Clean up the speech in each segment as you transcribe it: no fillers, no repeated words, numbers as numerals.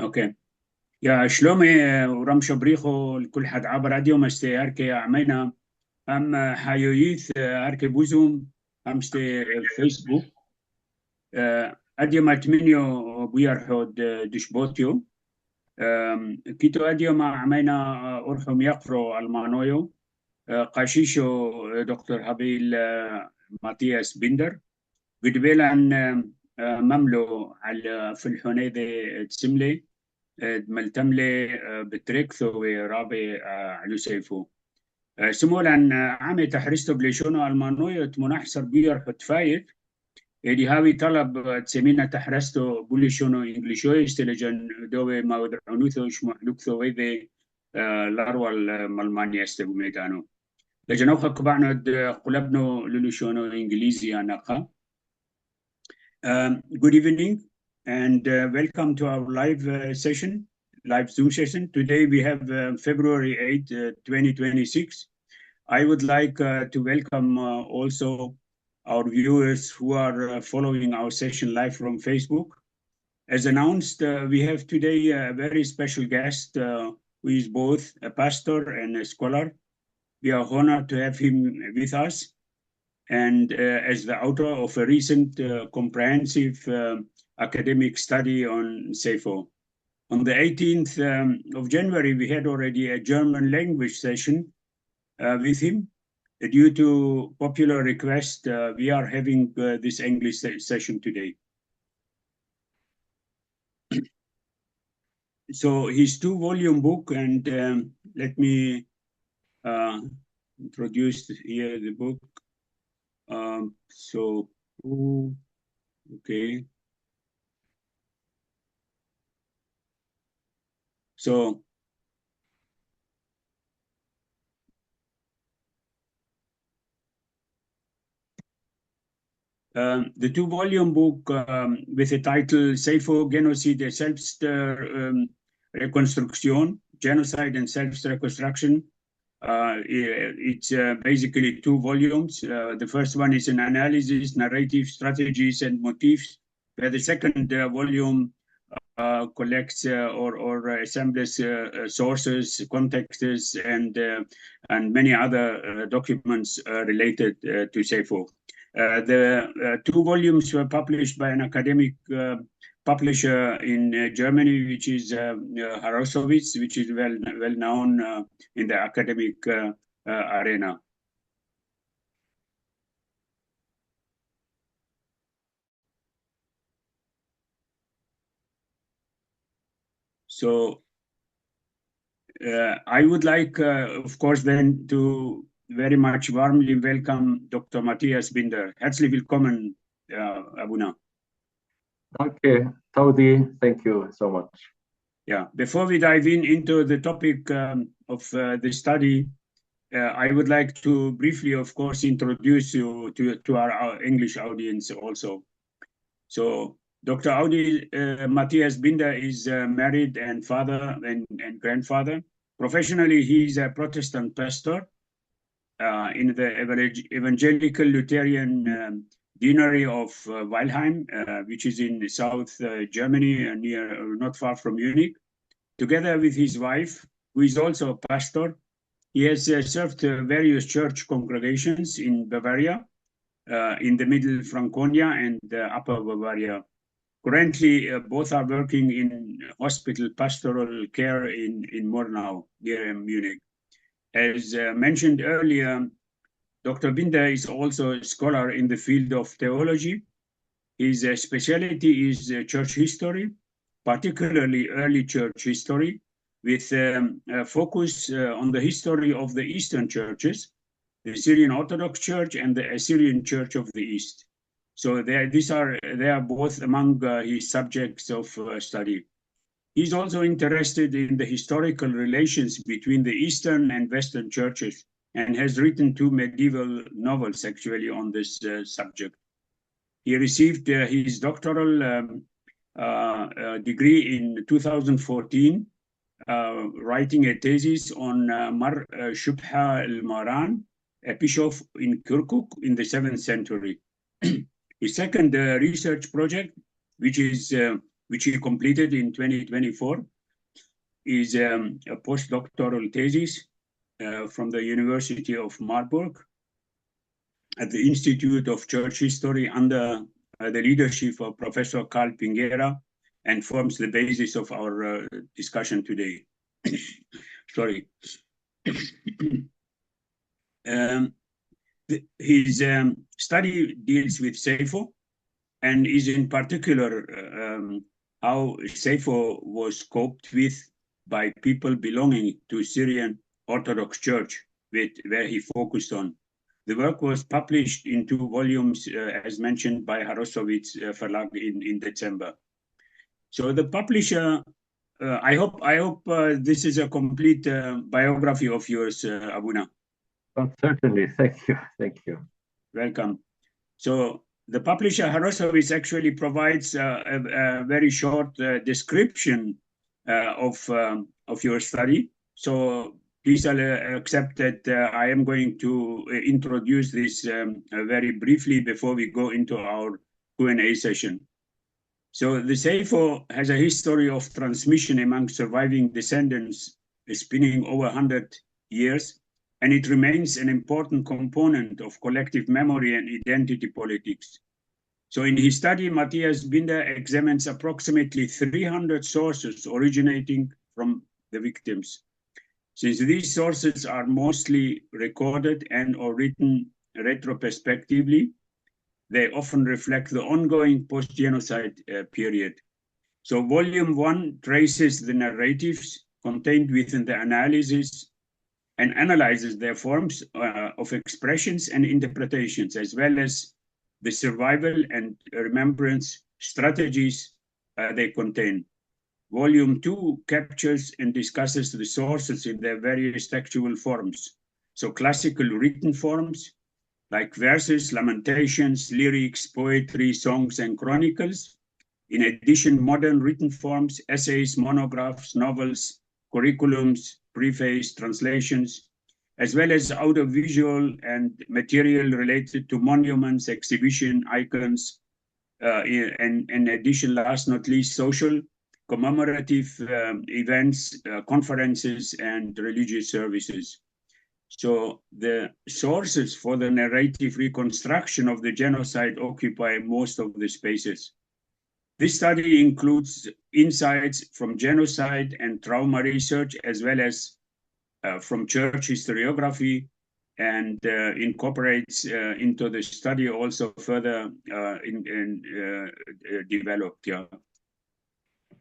اوكي يا شلومي ورمشو بريخو لكل حد عبر اديو مستي هركي عمينا ام حيويث هركي بوزوم امستي فيسبوك اديو ماتمنيو بيرحود دشبوتيو كيتو اديو ما عمينا ارحم يقرو المانويو قاشيشو دكتور هابيل ماتياس بندر قدبيل عن مملو على في الحنيدة تسملي ملتملي بتريكثو ورابي على سيفو سمول عن عامي تحرستو بليشونو المانوية تمنحصر بير حتفايت يدي هاوي طلب تسمينا تحرستو بليشونو انجليشوي استلجن دوي ما ودعنوثو شمحلوكثو ويذي لاروال مالمانيا استبوميتانو لجن اوخا كبعنو قلبنو للوشونو انجليزي اناقا. Good evening and welcome to our live live Zoom session. Today we have February 8, 2026. I would like to welcome also our viewers who are following our session live from Facebook. As announced, we have today a very special guest who is both a pastor and a scholar. We are honored to have him with us. And as the author of a recent comprehensive academic study on Sayfo. On the 18th of January, we had already a German language session with him. Due to popular request, we are having this English session today. So his two-volume book, and let me introduce here the book. Okay. So the two-volume book with the title Sayfo, Genocide, Selbstrekonstruktion, Genocide and Self-Reconstruction. It's basically two volumes. The first one is an analysis, narrative, strategies, and motifs, where the second volume collects or assembles sources, contexts, and many other documents related to Sayfo. The two volumes were published by an academic publisher in Germany, which is Harosowitz, which is well known in the academic arena. So I would like, of course, then to very much warmly welcome Dr. Matthias Binder. Herzlich willkommen, Abuna. Okay, Taudi, thank you so much. Yeah, before we dive into the topic of the study, I would like to briefly, of course, introduce you to our English audience also. So Dr. Matthias Binder is married and father and grandfather. Professionally, he is a Protestant pastor in the Evangelical Lutheran Deanery of Weilheim, which is in South Germany, not far from Munich. Together with his wife, who is also a pastor, he has served various church congregations in Bavaria, in the Middle Franconia and Upper Bavaria. Currently, both are working in hospital pastoral care in Murnau, near Munich. As mentioned earlier, Dr. Binder is also a scholar in the field of theology. His specialty is church history, particularly early church history, with a focus on the history of the Eastern churches, the Syrian Orthodox Church and the Assyrian Church of the East. So they are both among his subjects of study. He's also interested in the historical relations between the Eastern and Western churches and has written two medieval novels actually on this subject. He received his doctoral degree in 2014, writing a thesis on Mar Shubha al-Maran, a bishop in Kirkuk in the 7th century. His second research project, which is which he completed in 2024, is a postdoctoral thesis from the University of Marburg at the Institute of Church History under the leadership of Professor Carl Pinguera, and forms the basis of our discussion today. Sorry. His study deals with Sayfo, and is in particular how Sayfo was coped with by people belonging to Syrian Orthodox Church, where he focused on. The work was published in 2 volumes, as mentioned by Harosowitz Verlag in December. So the publisher, I hope this is a complete biography of yours, Abuna. Oh, certainly, thank you. Welcome. So the publisher Harosowitz actually provides a very short description of your study. So please accept that I am going to introduce this very briefly before we go into our Q&A session. So the Sayfo has a history of transmission among surviving descendants spanning over 100 years, and it remains an important component of collective memory and identity politics. So in his study, Matthias Binder examines approximately 300 sources originating from the victims. Since these sources are mostly recorded and or written retrospectively, they often reflect the ongoing post-genocide period. So volume 1 traces the narratives contained within the analysis and analyzes their forms of expressions and interpretations, as well as the survival and remembrance strategies they contain. Volume 2 captures and discusses the sources in their various textual forms. So classical written forms, like verses, lamentations, lyrics, poetry, songs, and chronicles. In addition, modern written forms, essays, monographs, novels, curriculums, preface, translations, as well as audiovisual and material related to monuments, exhibition, icons, and in addition, last not least, social, commemorative events, conferences, and religious services. So the sources for the narrative reconstruction of the genocide occupy most of the spaces. This study includes insights from genocide and trauma research, as well as from church historiography, and incorporates into the study also further developed. Yeah.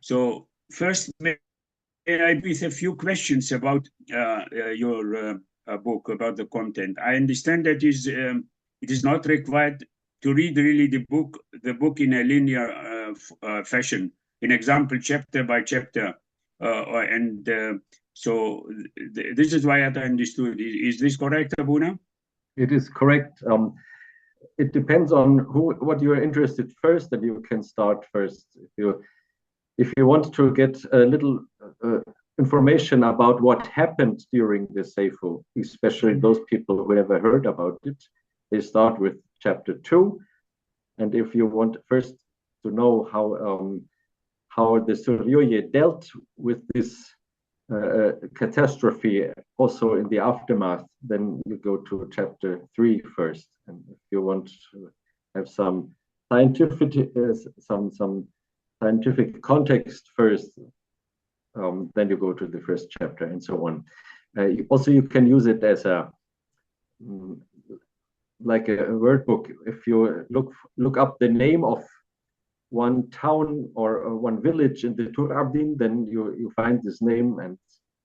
So first, may I with a few questions about your book, about the content. I understand that it is not required to read really the book in a linear fashion, in example, chapter by chapter, so this is why I understood. Is this correct, Abuna? It is correct. It depends on what you are interested first, and you can start first. If you want to get a little information about what happened during the Sayfo, especially those people who never heard about it, they start with chapter 2. And if you want first to know how the Suryoye dealt with this catastrophe also in the aftermath, then you go to chapter 3 first. And if you want to have some scientific scientific context first, then you go to the first chapter, and so on. Also, you can use it as like a word book. If you look up the name of one town or one village in the Tur Abdin, then you find this name, and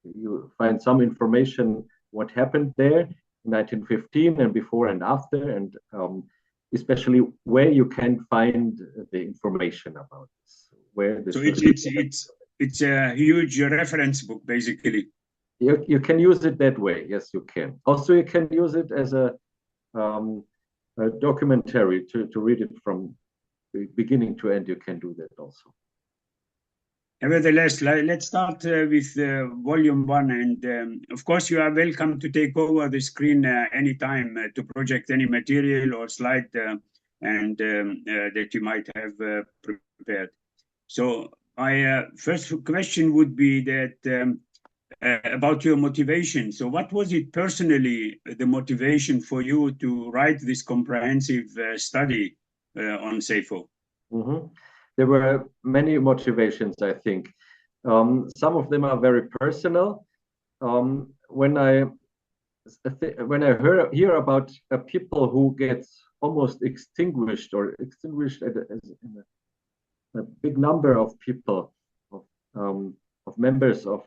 you find some information what happened there in 1915 and before and after, and especially where you can find the information about this. So it's a huge reference book, basically. You can use it that way. Yes, you can. Also, you can use it as a documentary to read it from beginning to end. You can do that also. Nevertheless, let's start with volume 1, and of course you are welcome to take over the screen anytime to project any material or slide and that you might have prepared. So my first question would be that about your motivation. So what was it personally, the motivation for you to write this comprehensive study on Sayfo? Mm-hmm. There were many motivations, I think. Some of them are very personal. When I hear about people who get almost extinguished or extinguished in a big number of people, of members of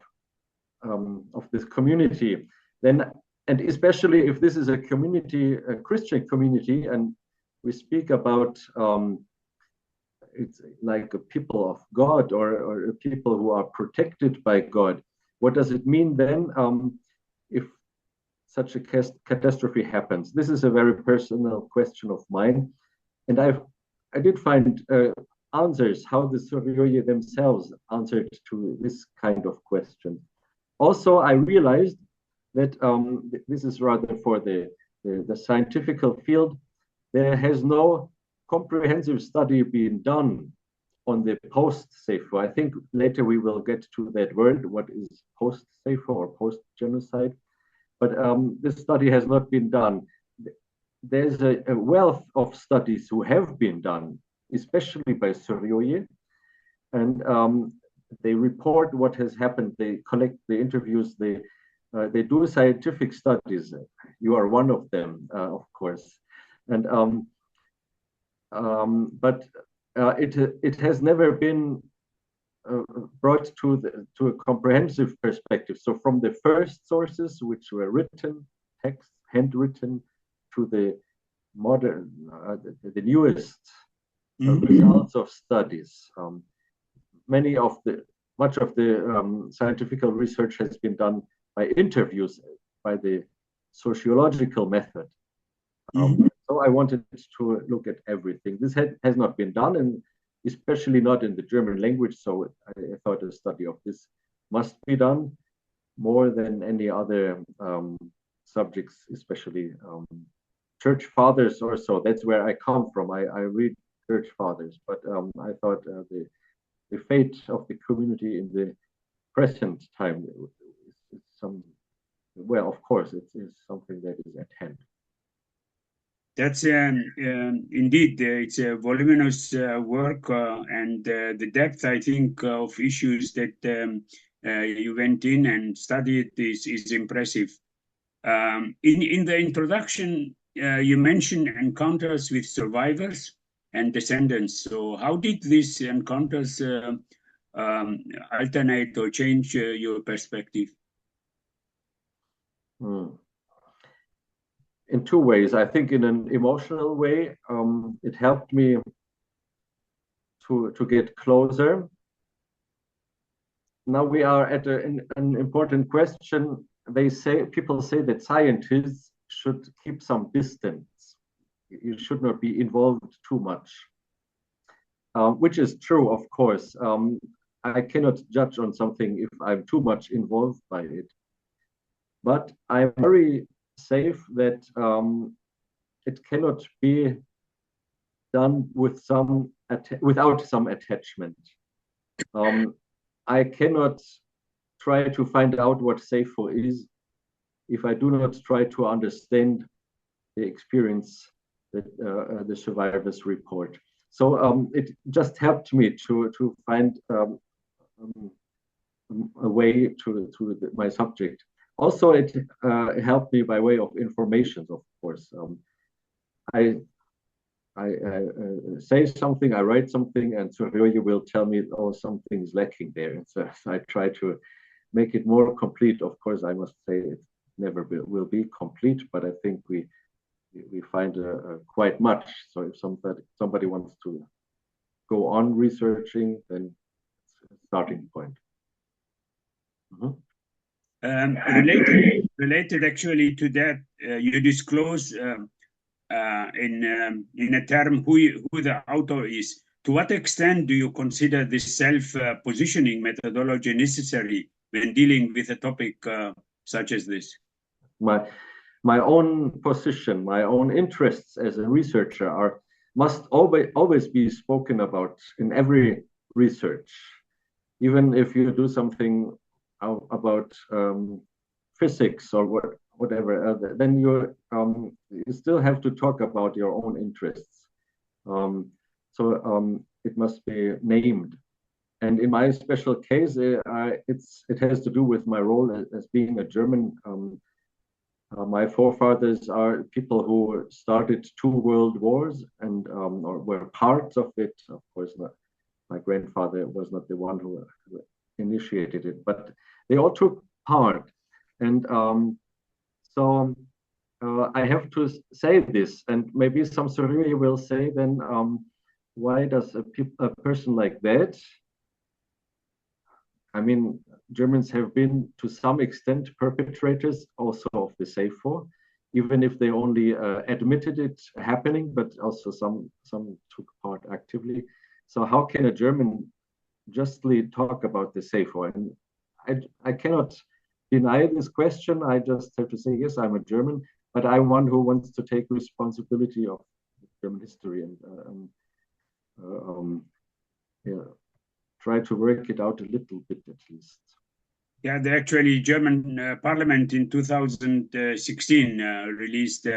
this community, then, and especially if this is a community, a Christian community, and we speak about it's like a people of God, or people who are protected by God. What does it mean then if such a catastrophe happens? This is a very personal question of mine, and I did find answers how the Suryoye themselves answered to this kind of question. Also, I realized that this is rather for the scientific field. There has no comprehensive study been done on the post-Sayfo. I think later we will get to that word, what is post-Sayfo or post-genocide. But this study has not been done. There's a wealth of studies who have been done, especially by Suryoye, and they report what has happened. They collect the interviews. They do scientific studies. You are one of them, of course. And but it has never been brought to a comprehensive perspective. So from the first sources, which were written texts, handwritten, to the modern, the newest results of studies. Much of the scientific research has been done by interviews, by the sociological method. So I wanted to look at everything. This has not been done, and especially not in the German language. So I thought a study of this must be done more than any other subjects, especially church fathers or so. That's where I come from. I read church fathers, but I thought the fate of the community in the present time is well, of course, it is something that is at hand. That's indeed, it's a voluminous work, and the depth, I think, of issues that you went in and studied is impressive. In the introduction, you mentioned encounters with survivors and descendants. So how did these encounters alternate or change your perspective? In two ways. I think in an emotional way, it helped me to get closer. Now we are at an important question. People say that scientists should keep some distance. You should not be involved too much, which is true, of course. I cannot judge on something if I'm too much involved by it. But I'm very safe that it cannot be done with without some attachment. I cannot try to find out what Sayfo is if I do not try to understand the experience that the survivors report. So it just helped me to find a way to my subject. Also, it helped me by way of information, of course. I say something, I write something, and Suryoye will tell me, oh, something's lacking there. And so I try to make it more complete. Of course, I must say it never will be complete, but I think we find quite much. So if somebody wants to go on researching, then it's a starting point. Related actually to that, you disclose in a term who the author is. To what extent do you consider this self-positioning methodology necessary when dealing with a topic such as this? My own position, my own interests as a researcher must always be spoken about in every research. Even if you do something about physics or whatever, then you still have to talk about your own interests. So it must be named. And in my special case, it has to do with my role as being a German. My forefathers are people who started 2 world wars and or were parts of it. Of course, not. My grandfather was not the one who initiated it, but they all took part. And so I have to say this, and maybe some Survey will say then, why does a person like that? I mean, Germans have been to some extent perpetrators also of the Sayfo, even if they only admitted it happening, but also some took part actively. So how can a German justly talk about the Sayfo? And I cannot deny this question. I just have to say, yes, I'm a German, but I'm one who wants to take responsibility of German history and yeah, try to work it out a little bit at least. Yeah, the actually German parliament in 2016 released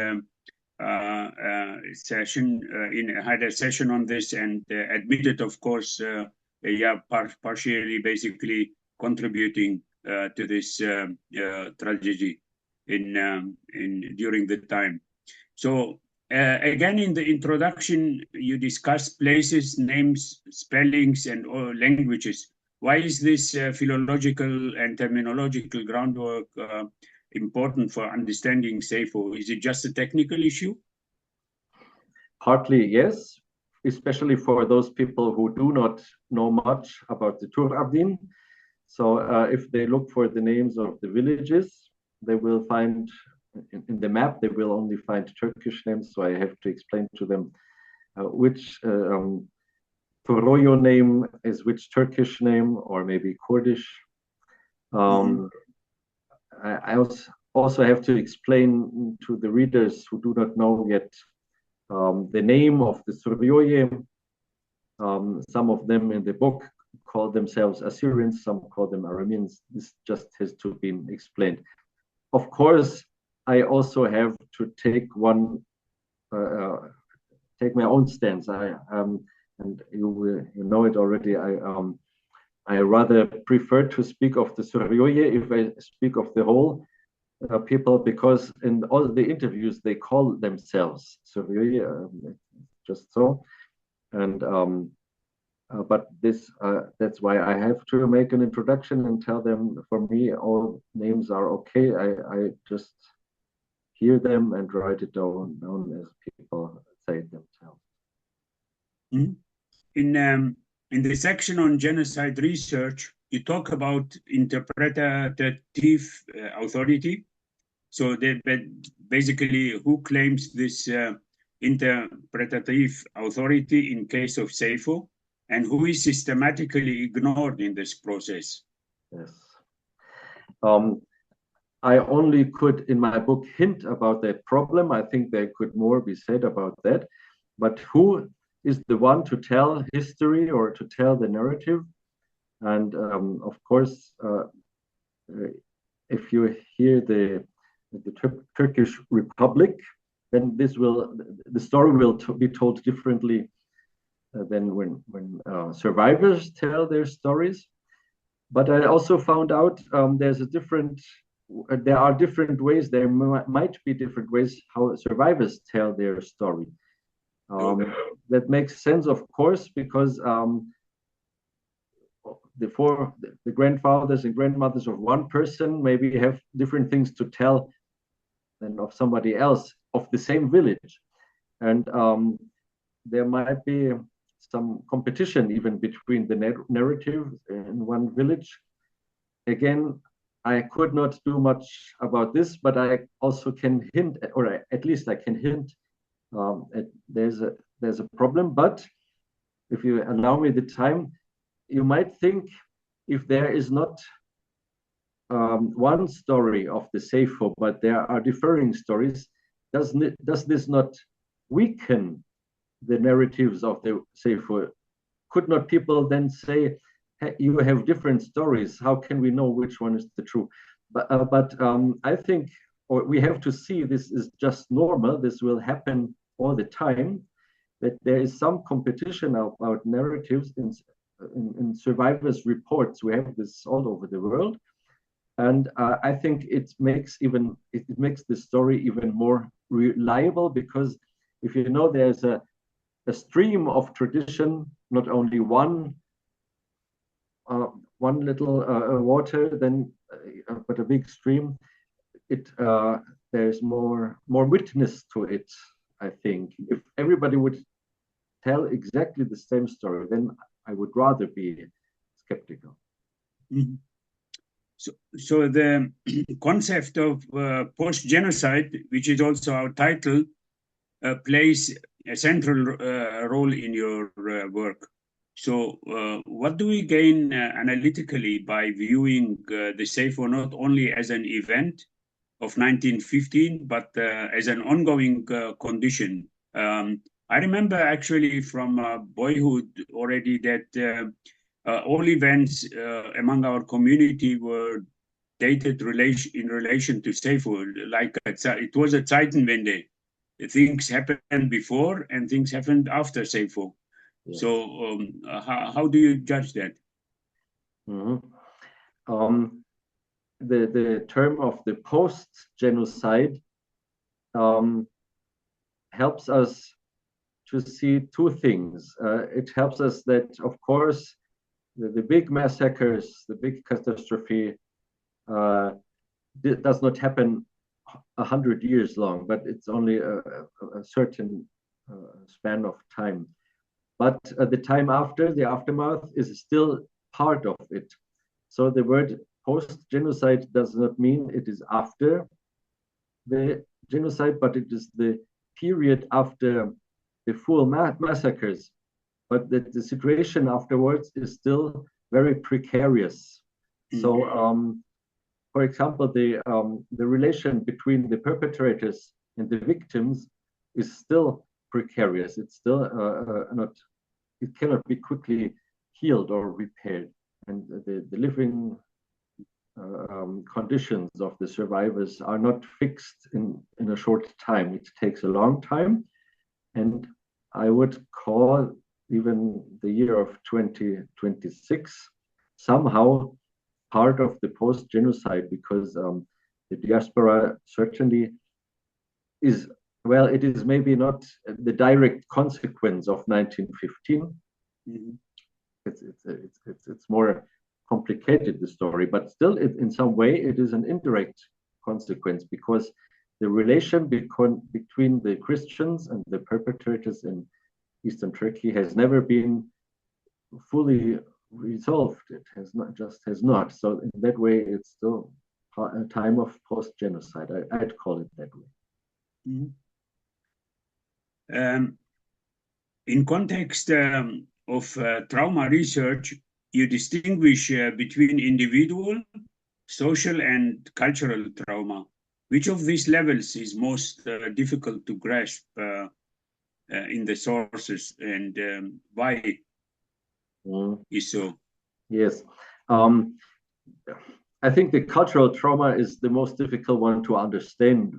session had a session on this and admitted, of course, partially basically contributing to this tragedy during the time. So again, in the introduction, you discuss places, names, spellings, and languages. Why is this philological and terminological groundwork important for understanding Sayfo? Is it just a technical issue? Partly, yes, especially for those people who do not know much about the Tur Abdin. So if they look for the names of the villages, they will find in the map, they will only find Turkish names. So I have to explain to them which Toroyo name is which Turkish name, or maybe Kurdish. I also have to explain to the readers who do not know yet the name of the Suryoye. Some of them in the book call themselves Assyrians, some call them Arameans. This just has to be explained. Of course, I also have to take take my own stance. And you know it already. I rather prefer to speak of the Suryoye if I speak of the whole people, because in all the interviews they call themselves Suryoye, just so. And but that's why I have to make an introduction and tell them, for me, all names are okay. I just hear them and write it down as people say it themselves. In the section on genocide research, you talk about interpretative authority. So basically, who claims this interpretative authority in case of Sayfo, and who is systematically ignored in this process? Yes. I only could, in my book, hint about that problem. I think there could more be said about that. But who is the one to tell history or to tell the narrative? And of course, if you hear the Turkish Republic, then the story will be told differently than when survivors tell their stories. But I also found out there are different ways. There might be different ways how survivors tell their story. That makes sense, of course, because the grandfathers and grandmothers of one person maybe have different things to tell than of somebody else of the same village. And there might be some competition even between the narrative in one village. Again, I could not do much about this, but I also can hint, or at least I can hint, there's a problem. But if you allow me the time, you might think, if there is not one story of the Sayfo, but there are differing stories, does this not weaken the narratives of the Sayfo could not people then say, hey, you have different stories? How can we know which one is the true? But I think, or we have to see this is just normal. This will happen all the time. That there is some competition about narratives in survivors' reports. We have this all over the world, and I think it makes the story even more reliable, because if you know there's a stream of tradition, not only one little water, then but a big stream. There's more witness to it. I think if everybody would tell exactly the same story, then I would rather be skeptical. Mm-hmm. So the concept of post-genocide, which is also our title, plays a central role in your work. So what do we gain analytically by viewing the Sayfo not only as an event of 1915, but as an ongoing condition? I remember actually from boyhood already that all events among our community were dated in relation to Sayfo. Like it was a Zeitenwende. Things happened before and things happened after Sayfo. Yes. So how do you judge that? Mm-hmm. The term of the post-genocide helps us to see two things. It helps us that, of course, the big massacres, the big catastrophe does not happen 100 years long, but it's only a certain span of time. But the time after, the aftermath, is still part of it. So the word post-genocide does not mean it is after the genocide, but it is the period after the full massacres. But the situation afterwards is still very precarious. Mm-hmm. So, for example, the relation between the perpetrators and the victims is still precarious. It's still it cannot be quickly healed or repaired. And the living conditions of the survivors are not fixed in a short time. It takes a long time. And I would call even the year of 2026 somehow part of the post-genocide, because the diaspora certainly is, well, it is maybe not the direct consequence of 1915. Mm-hmm. It's more complicated, the story, but still in some way it is an indirect consequence, because the relation between the Christians and the perpetrators in Eastern Turkey has never been fully resolved. It has not. So in that way, it's still a time of post-genocide. I'd call it that way. Mm-hmm. In context of trauma research, you distinguish between individual, social, and cultural trauma. Which of these levels is most difficult to grasp in the sources, and why is so? Yes. I think the cultural trauma is the most difficult one to understand.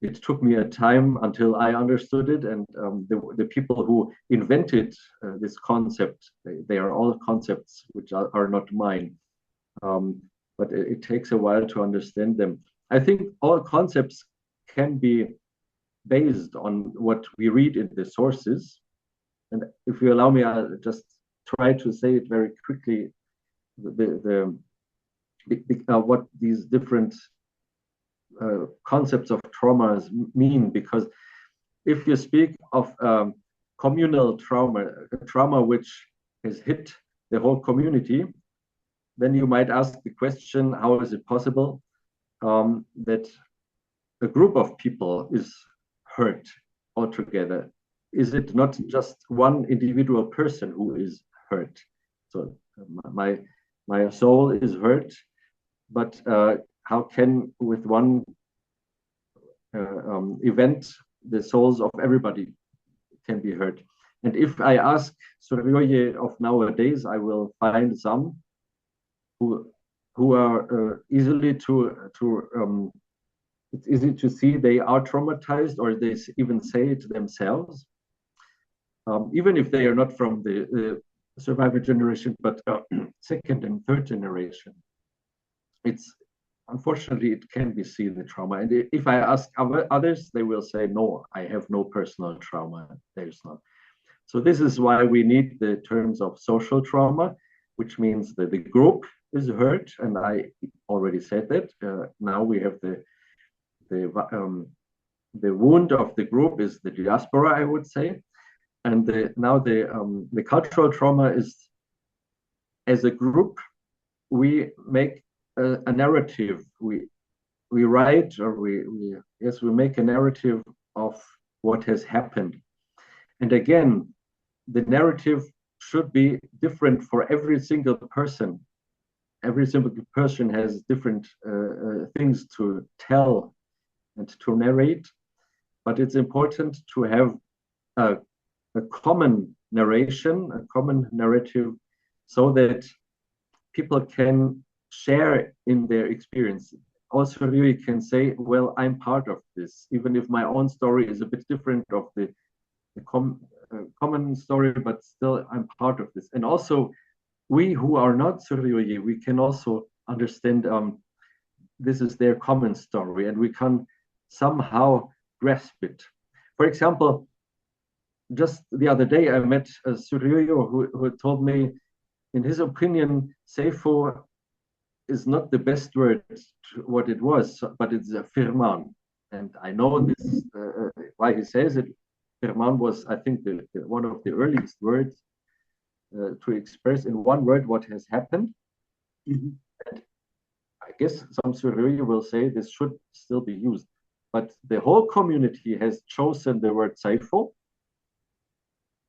It took me a time until I understood it, and the people who invented this concept, they are all concepts which are not mine, but it takes a while to understand them. I think all concepts can be based on what we read in the sources, and if you allow me, I'll just try to say it very quickly. What these different concepts of traumas mean, because if you speak of communal trauma, a trauma which has hit the whole community, then you might ask the question, how is it possible that a group of people is hurt altogether? Is it not just one individual person who is hurt? So my soul is hurt, but how can with one event the souls of everybody can be hurt? And if I ask Suryoye of nowadays, I will find some who are easily it's easy to see they are traumatized, or they even say it themselves, even if they are not from the survivor generation, but second and third generation. It's unfortunately, it can be seen, the trauma. And if I ask others, they will say, no, I have no personal trauma. There's not. So this is why we need the terms of social trauma, which means that the group is hurt. And I already said that. Now we have the wound of the group is the diaspora, I would say. And now the cultural trauma is, as a group, we make a narrative. We write, or we make a narrative of what has happened. And again, the narrative should be different for every single person. Every single person has different things to tell and to narrate, but it's important to have a common narration, a common narrative, so that people can share in their experience. Also, you can say, well, I'm part of this, even if my own story is a bit different of the common story, but still I'm part of this. And also, we who are not Suryoye, we can also understand this is their common story, and we can somehow grasp it. For example, just the other day, I met a Suryoyo who told me, in his opinion, Sayfo is not the best word to what it was, but it's a firman. And I know this, why he says it. Firman was, I think, one of the earliest words to express in one word what has happened. Mm-hmm. And I guess some Suryoyo will say this should still be used. But the whole community has chosen the word Sayfo.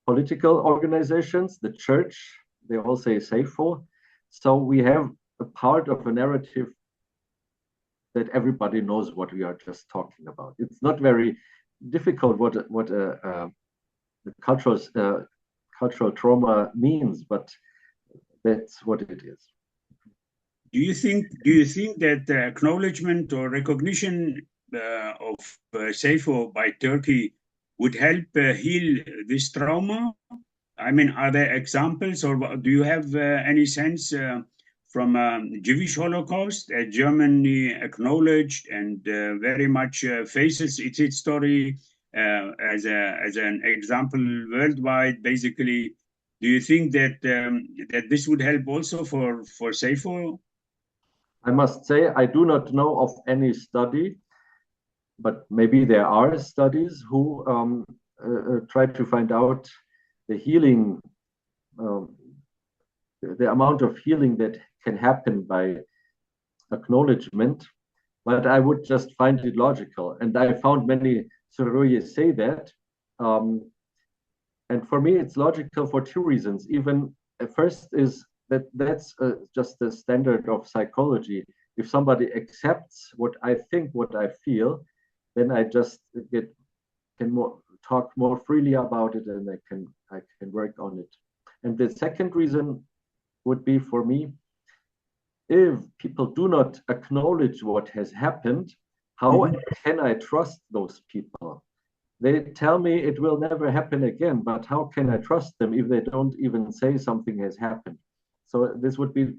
Political organizations, the church, they all say Sayfo. So we have a part of a narrative that everybody knows what we are just talking about. It's not very difficult what the cultural trauma means, but that's what it is. Do you think that acknowledgement or recognition of Sayfo by Turkey would help heal this trauma? I mean, are there examples, or do you have any sense from Jewish Holocaust, Germany acknowledged and very much faces its story as an example worldwide, basically? Do you think that that this would help also for Sayfo? I must say, I do not know of any study, but maybe there are studies who try to find out the healing, the amount of healing that can happen by acknowledgement, but I would just find it logical. And I found many Suryoye say that. And for me, it's logical for two reasons. Even first is that's just the standard of psychology. If somebody accepts what I think, what I feel, then I just can talk more freely about it, and I can work on it. And the second reason would be, for me, if people do not acknowledge what has happened, how can I trust those people? They tell me it will never happen again, but how can I trust them if they don't even say something has happened? So this would be,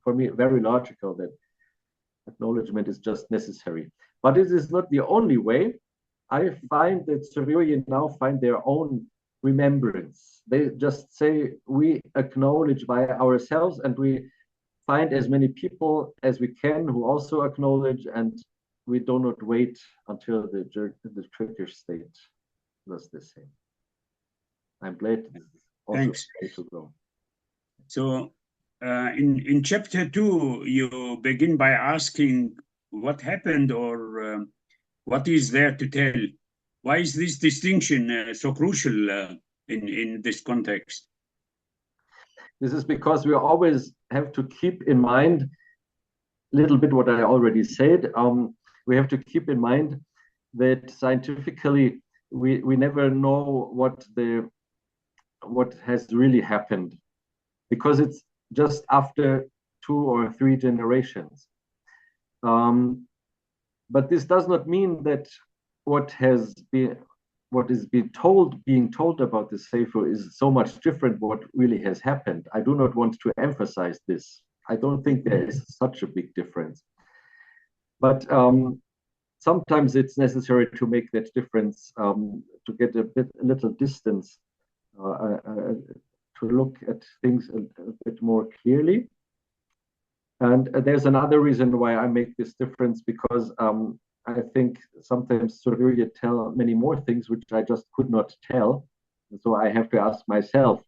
for me, very logical that acknowledgement is just necessary. But it is not the only way. I find that Suryoye now find their own remembrance. They just say, we acknowledge by ourselves, and we find as many people as we can who also acknowledge, and we do not wait until the Turkish state does the same. I'm glad this is also to go. So in chapter 2, you begin by asking what happened, or what is there to tell? Why is this distinction so crucial in this context? This is because we always have to keep in mind a little bit what I already said. We have to keep in mind that scientifically we never know what the what has really happened, because it's just after 2 or 3 generations. But this does not mean that what is being told about the Sayfo is so much different what really has happened. I do not want to emphasize this. I don't think there is such a big difference. But sometimes it's necessary to make that difference, to get a little distance, to look at things a bit more clearly. And there's another reason why I make this difference, because I think sometimes Surya tell many more things which I just could not tell. And so I have to ask myself,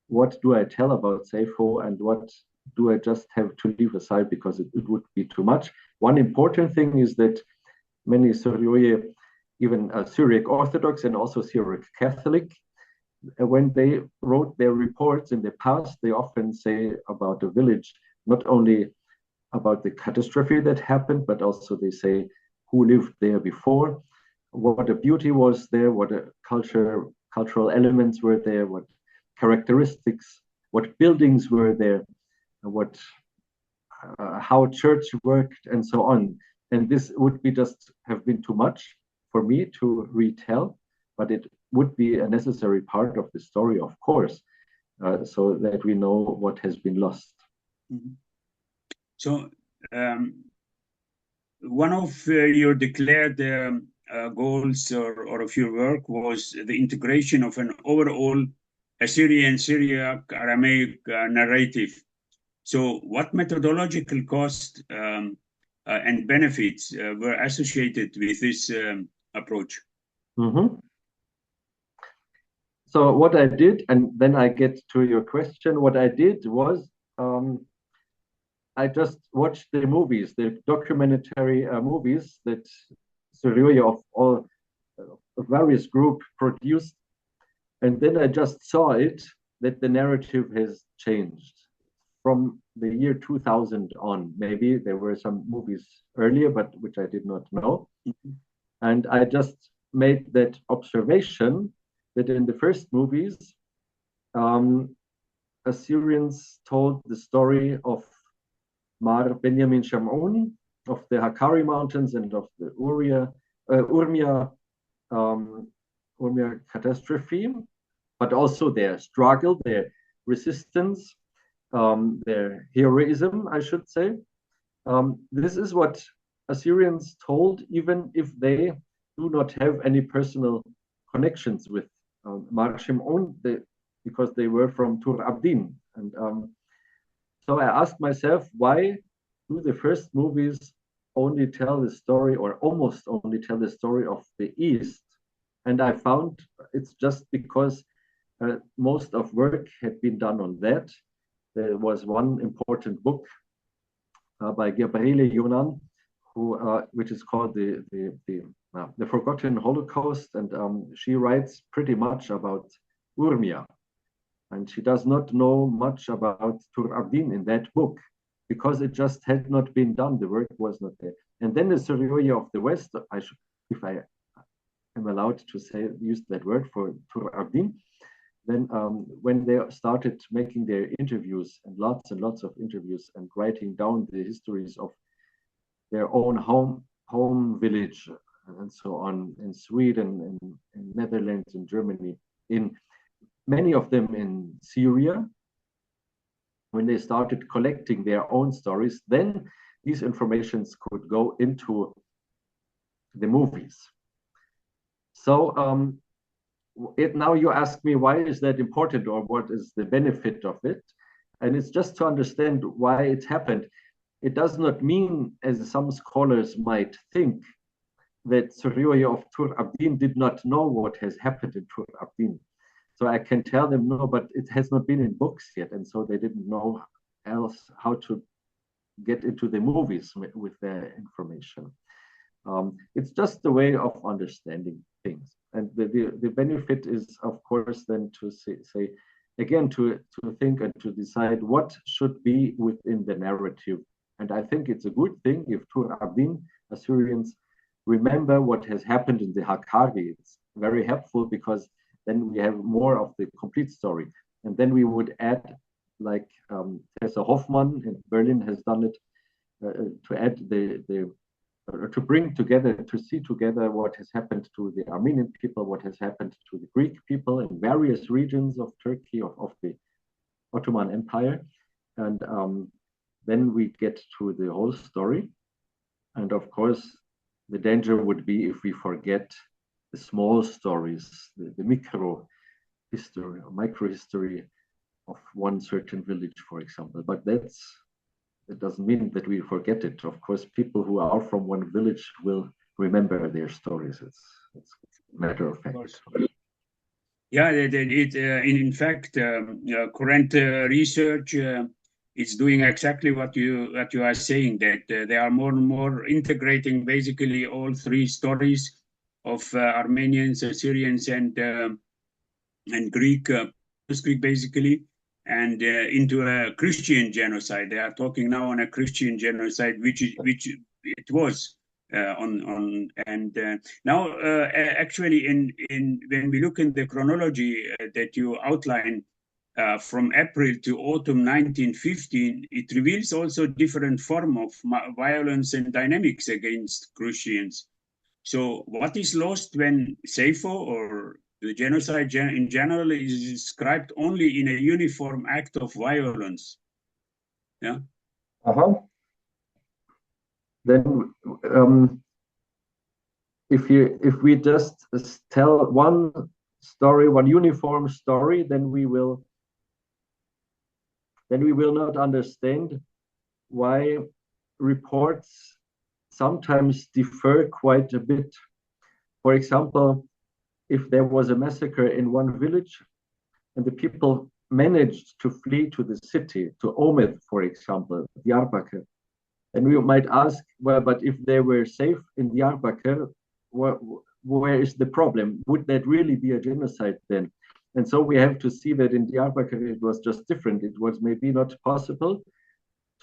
what do I tell about Sayfo and what do I just have to leave aside because it would be too much? One important thing is that many Surya, even Syriac Orthodox and also Syriac Catholic, when they wrote their reports in the past, they often say about the village, not only about the catastrophe that happened, but also they say who lived there before, what the beauty was there, what the cultural elements were there, what characteristics, what buildings were there, what how church worked, and so on. And this would be just have been too much for me to retell, but it would be a necessary part of the story, of course, so that we know what has been lost. Mm-hmm. So one of your declared goals or of your work was the integration of an overall Assyrian Syriac Aramaic narrative. So what methodological cost and benefits were associated with this approach? Mm-hmm. So what I did, and then I get to your question, what I did was I just watched the movies, the documentary movies that Surya of various groups produced. And then I just saw it, that the narrative has changed from the year 2000 on. Maybe there were some movies earlier, but which I did not know. Mm-hmm. And I just made that observation that in the first movies, Assyrians told the story of Mar Benjamin Shamoun, of the Hakkari Mountains and of the Urmia catastrophe, but also their struggle, their resistance, their heroism, I should say. This is what Assyrians told, even if they do not have any personal connections with Mar Shamoun, because they were from Tur Abdin. And so I asked myself, why do the first movies only tell the story, or almost only tell the story of the East? And I found it's just because most of work had been done on that. There was one important book by Gabriele Yunan, which is called the Forgotten Holocaust, and she writes pretty much about Urmia. And she does not know much about Tur Abdin in that book, because it just had not been done. The work was not there. And then the Surya of the West, if I am allowed to use that word for Tur Abdin, then when they started making their interviews, and lots of interviews, and writing down the histories of their own home village and so on, in Sweden, in Netherlands, in Germany, in many of them in Syria, when they started collecting their own stories, then these informations could go into the movies. So now you ask me, why is that important, or what is the benefit of it? And it's just to understand why it happened. It does not mean, as some scholars might think, that Surya of Tur Abdin did not know what has happened in Tur Abdin. So I can tell them, no, but it has not been in books yet. And so they didn't know else how to get into the movies with their information. It's just a way of understanding things. And the benefit is, of course, then to say again, to think and to decide what should be within the narrative. And I think it's a good thing if Tur Abdin Assyrians remember what has happened in the Hakkari. It's very helpful, because then we have more of the complete story. And then we would add, like Tessa Hoffmann in Berlin has done it, to add to bring together, to see together what has happened to the Armenian people, what has happened to the Greek people in various regions of Turkey, of the Ottoman Empire. And then we get to the whole story. And of course, the danger would be if we forget the small stories, the micro history or micro history of one certain village, for example. But it doesn't mean that we forget it. Of course, people who are from one village will remember their stories. It's a matter of fact. Yeah, in fact, current research is doing exactly what you are saying, that they are more and more integrating basically all three stories of Armenians, Assyrians, and Greek, Greek basically, and into a Christian genocide. They are talking now on a Christian genocide, which it was on. And now, actually, in when we look in the chronology that you outline, from April to autumn 1915, it reveals also different form of violence and dynamics against Christians. So what is lost when Sayfo or the genocide in general is described only in a uniform act of violence? Yeah. Then if we just tell one story, one uniform story, then we will not understand why reports sometimes differ quite a bit. For example, if there was a massacre in one village and the people managed to flee to the city, to Omid, for example, Diyarbakir, and we might ask, well, but if they were safe in Diyarbakir, where is the problem? Would that really be a genocide then? And so we have to see that in Diyarbakir it was just different. It was maybe not possible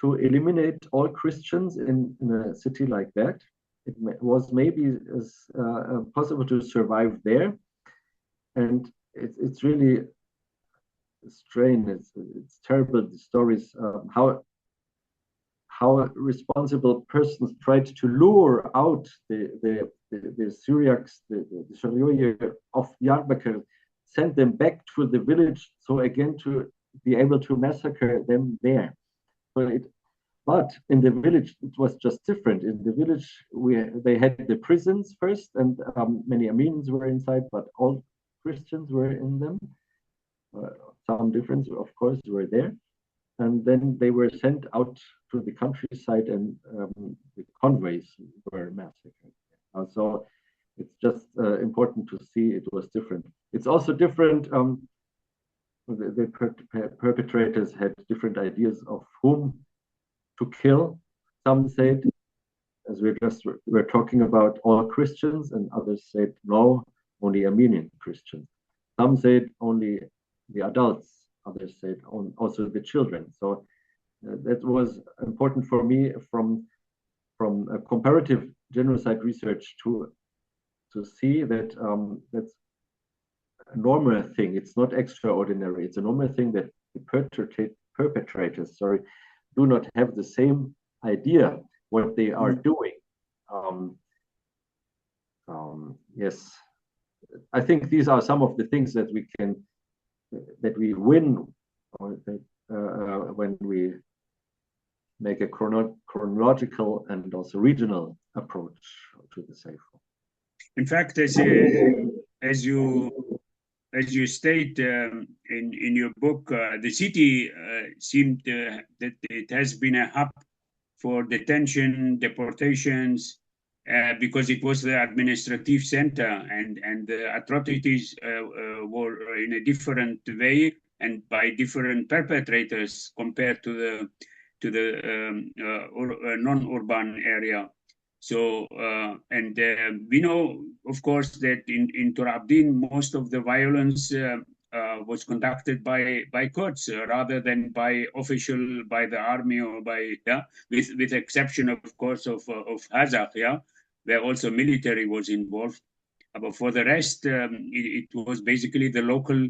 to eliminate all Christians in a city like that. It was maybe possible to survive there. And it's really strange. It's terrible, the stories, how responsible persons tried to lure out the Syriacs, the Sharia of Diyarbakir, send them back to the village, so again to be able to massacre them there. But in the village, it was just different. In the village, they had the prisons first, and many Armenians were inside, but all Christians were in them. Some difference, of course, were there. And then they were sent out to the countryside, and the convoys were massacred. So it's just important to see it was different. It's also different. The perpetrators had different ideas of whom to kill. Some said, as we're talking about, all Christians, and others said no, only Armenian Christians. Some said only the adults. Others said also the children. So that was important for me from a comparative genocide research to see that that's a normal thing. It's not extraordinary. It's a normal thing that the perpetrators, do not have the same idea what they are doing. Yes, I think these are some of the things that we win when we make a chronological and also regional approach to the Sayfo. In fact, as you state in your book, the city seemed that it has been a hub for detention, deportations, because it was the administrative center, and the atrocities were in a different way and by different perpetrators compared to the non-urban area. So, and we know, of course, that in Tur Abdin, most of the violence was conducted by Kurds rather than by the army or with exception, of course, of Hazak, where also military was involved. But for the rest, it was basically the local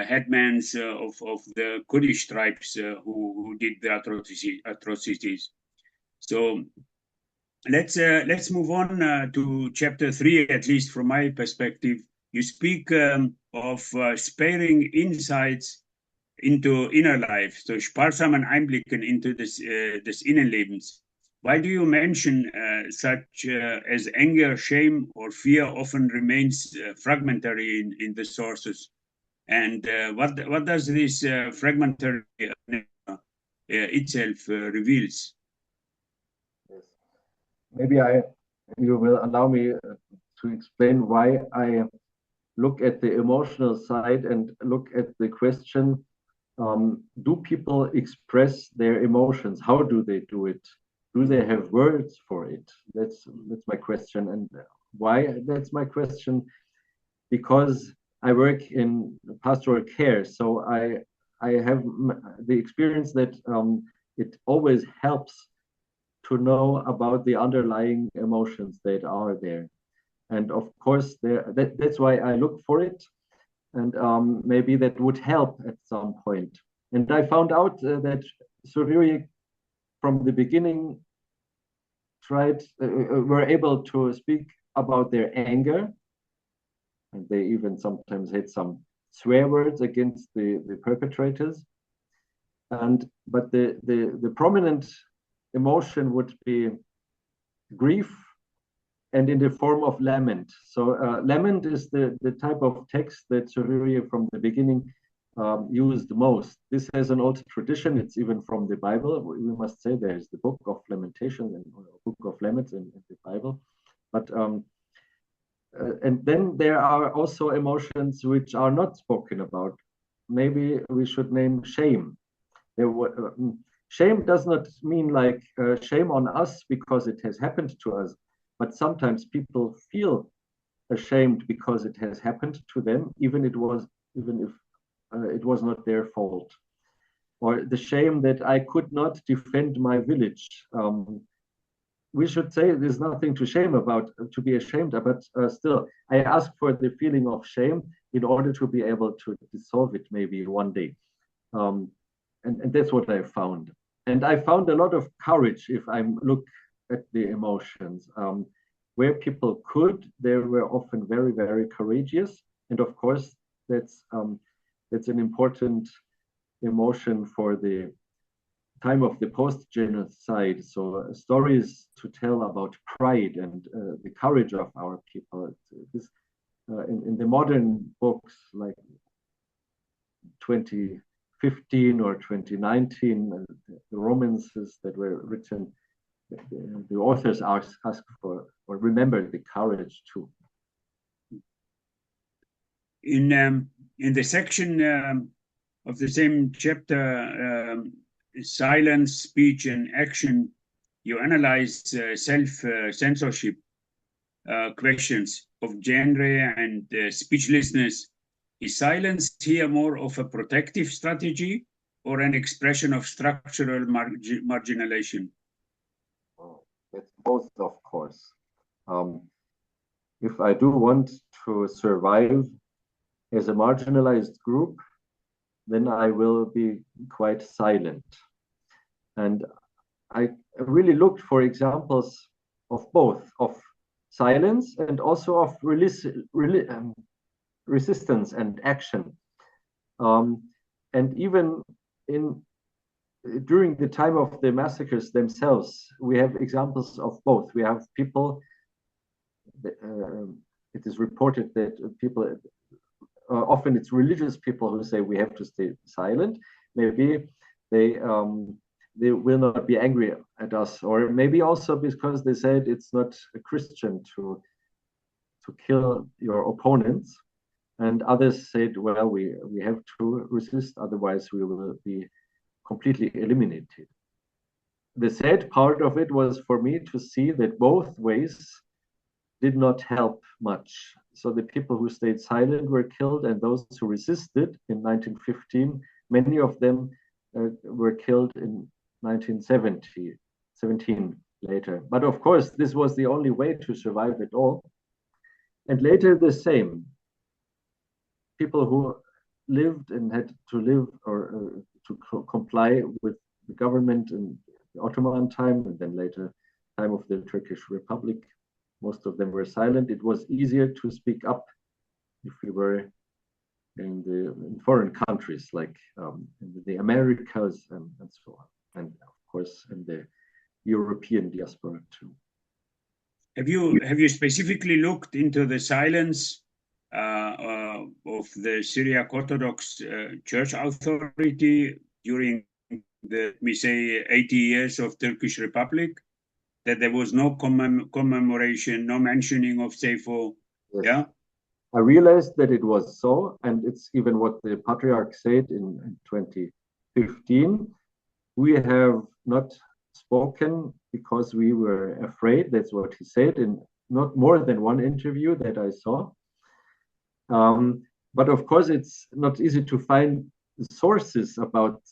headmans of the Kurdish tribes who did the atrocities. So let's move on to chapter 3, at least from my perspective. You speak of sparing insights into inner life, so sparsamen Einblicken into des Innenlebens. Why do you mention such as anger, shame, or fear often remains fragmentary in the sources? And what does this fragmentary itself reveals? Yes. Maybe you will allow me to explain why I look at the emotional side and look at the question, do people express their emotions? How do they do it? Do they have words for it? That's my question. And why that's my question? Because I work in pastoral care, so I have the experience that it always helps to know about the underlying emotions that are there. And of course, that's why I look for it. And maybe that would help at some point. And I found out that Suriri, from the beginning, were able to speak about their anger. And they even sometimes had some swear words against the perpetrators. But the prominent emotion would be grief, and in the form of lament. So lament is the type of text that Suriri from the beginning used most. This has an old tradition. It's even from the Bible. We must say there's the book of Lamentations and book of Laments in the Bible. But and then there are also emotions which are not spoken about. Maybe we should name shame. Shame does not mean like shame on us because it has happened to us, but sometimes people feel ashamed because it has happened to them, even if it was not their fault. Or the shame that I could not defend my village. We should say there's nothing to be ashamed of, but still, I ask for the feeling of shame in order to be able to dissolve it maybe one day. And that's what I found. And I found a lot of courage if I look at the emotions. Where people could, they were often very, very courageous. And of course, that's an important emotion for the time of the post-genocide. So stories to tell about pride and the courage of our people. This, in the modern books like 2015 or 2019, the romances that were written, the authors ask for or remember the courage too. In the section of the same chapter, silence, speech, and action, you analyze self-censorship questions of genre and speechlessness. Is silence here more of a protective strategy or an expression of structural marginalization? It's both, of course. If I do want to survive as a marginalized group, then I will be quite silent. And I really looked for examples of both, of silence and also of resistance and action. And even during the time of the massacres themselves, we have examples of both. We have people, it is reported that people, often it's religious people who say we have to stay silent. Maybe they will not be angry at us, or maybe also because they said it's not a Christian to kill your opponents. And others said, well, we have to resist, otherwise we will be completely eliminated. The sad part of it was for me to see that both ways did not help much. So the people who stayed silent were killed, and those who resisted in 1915, many of them were killed in 1917. later. But of course, this was the only way to survive it all. And later the same. People who lived and had to live or to comply with the government in the Ottoman time, and then later time of the Turkish Republic, most of them were silent. It was easier to speak up if we were in foreign countries like in the Americas and so on, and of course in the European diaspora too. Have you specifically looked into the silence of the Syriac Orthodox Church Authority during the, let me say, 80 years of Turkish Republic? That there was no commemoration, no mentioning of Sayfo. Yes. Yeah. I realized that it was so, and it's even what the Patriarch said in 2015. We have not spoken because we were afraid. That's what he said in not more than one interview that I saw. But of course, it's not easy to find sources about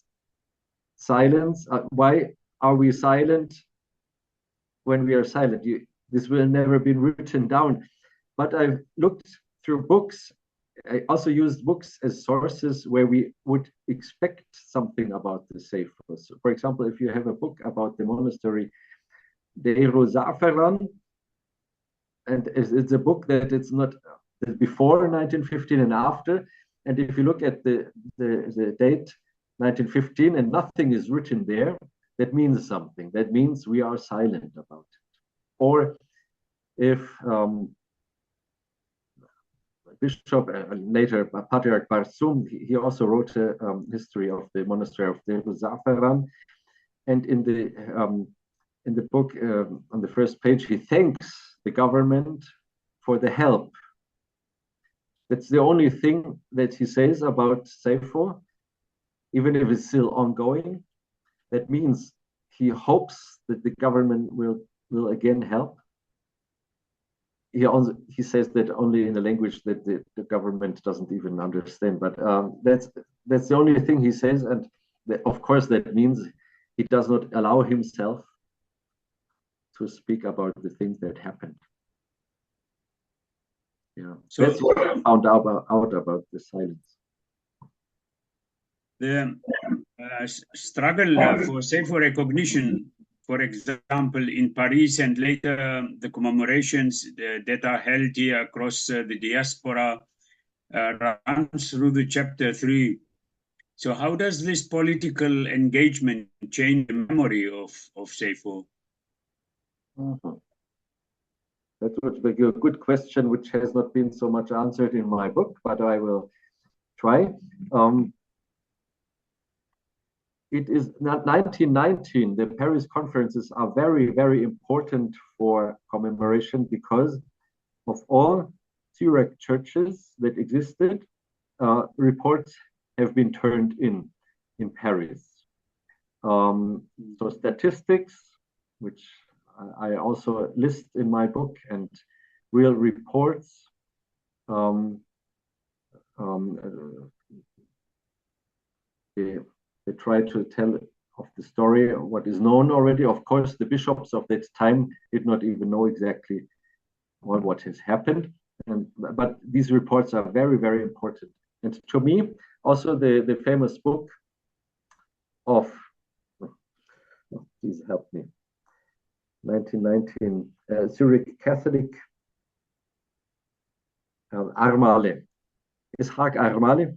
silence. Why are we silent when we are silent? This will never be written down. But I've looked through books. I also used books as sources where we would expect something about the Sayfo. So for example, if you have a book about the monastery Deir Za'faran, and it's a book that it's not before 1915 and after, and if you look at the date 1915 and nothing is written there, that means something. That means we are silent about it. Or if Bishop, later Patriarch Barsum, he also wrote a history of the monastery of Deir Za'faran, and in the book, on the first page, he thanks the government for the help. That's the only thing that he says about Sayfo, even if it's still ongoing. That means he hopes that the government will again help. He says that only in a language that the government doesn't even understand. But that's the only thing he says, and of course that means he does not allow himself to speak about the things that happened. Yeah, so that's what I found out about the silence. The struggle for Sayfo recognition, for example, in Paris and later the commemorations that are held here across the diaspora runs through the chapter 3. So how does this political engagement change the memory of Sayfo? Mm-hmm. That would be a good question, which has not been so much answered in my book, but I will try. It is 1919. The Paris conferences are very, very important for commemoration because of all Syriac churches that existed. Reports have been turned in Paris. So statistics, which I also list in my book, and real reports. They try to tell of the story, what is known already. Of course, the bishops of that time did not even know exactly what has happened. But these reports are very, very important. And to me, also the famous book of, please help me, 1919, Zurich Catholic, Armale, Ishaq Armale.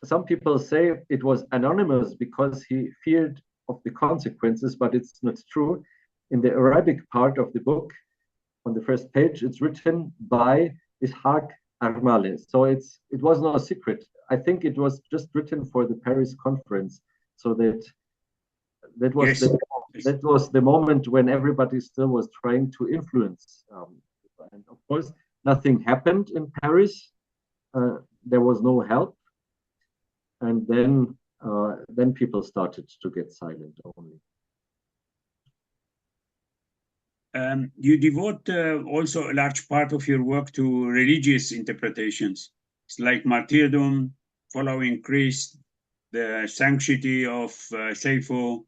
Some people say it was anonymous because he feared of the consequences, but it's not true. In the Arabic part of the book, on the first page, it's written by Ishaq Armale. So it was not a secret. I think it was just written for the Paris conference, so that was the moment when everybody still was trying to influence. And of course, nothing happened in Paris. There was no help. And then people started to get silent only. You devote also a large part of your work to religious interpretations. It's like martyrdom, following Christ, the sanctity of Sayfo,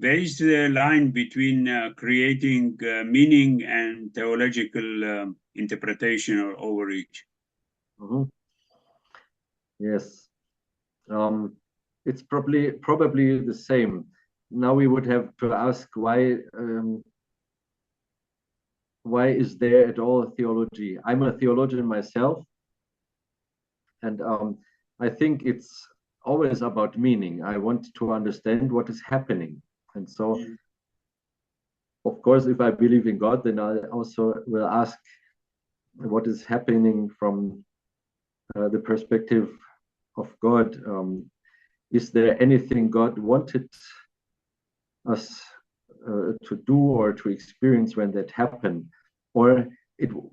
Where is the line between creating meaning and theological interpretation or overreach? Mm-hmm. Yes, it's probably the same. Now we would have to ask why is there at all theology? I'm a theologian myself, and I think it's always about meaning. I want to understand what is happening, and so, of course, if I believe in God, then I also will ask what is happening from the perspective of God. Is there anything God wanted us to do or to experience when that happened, or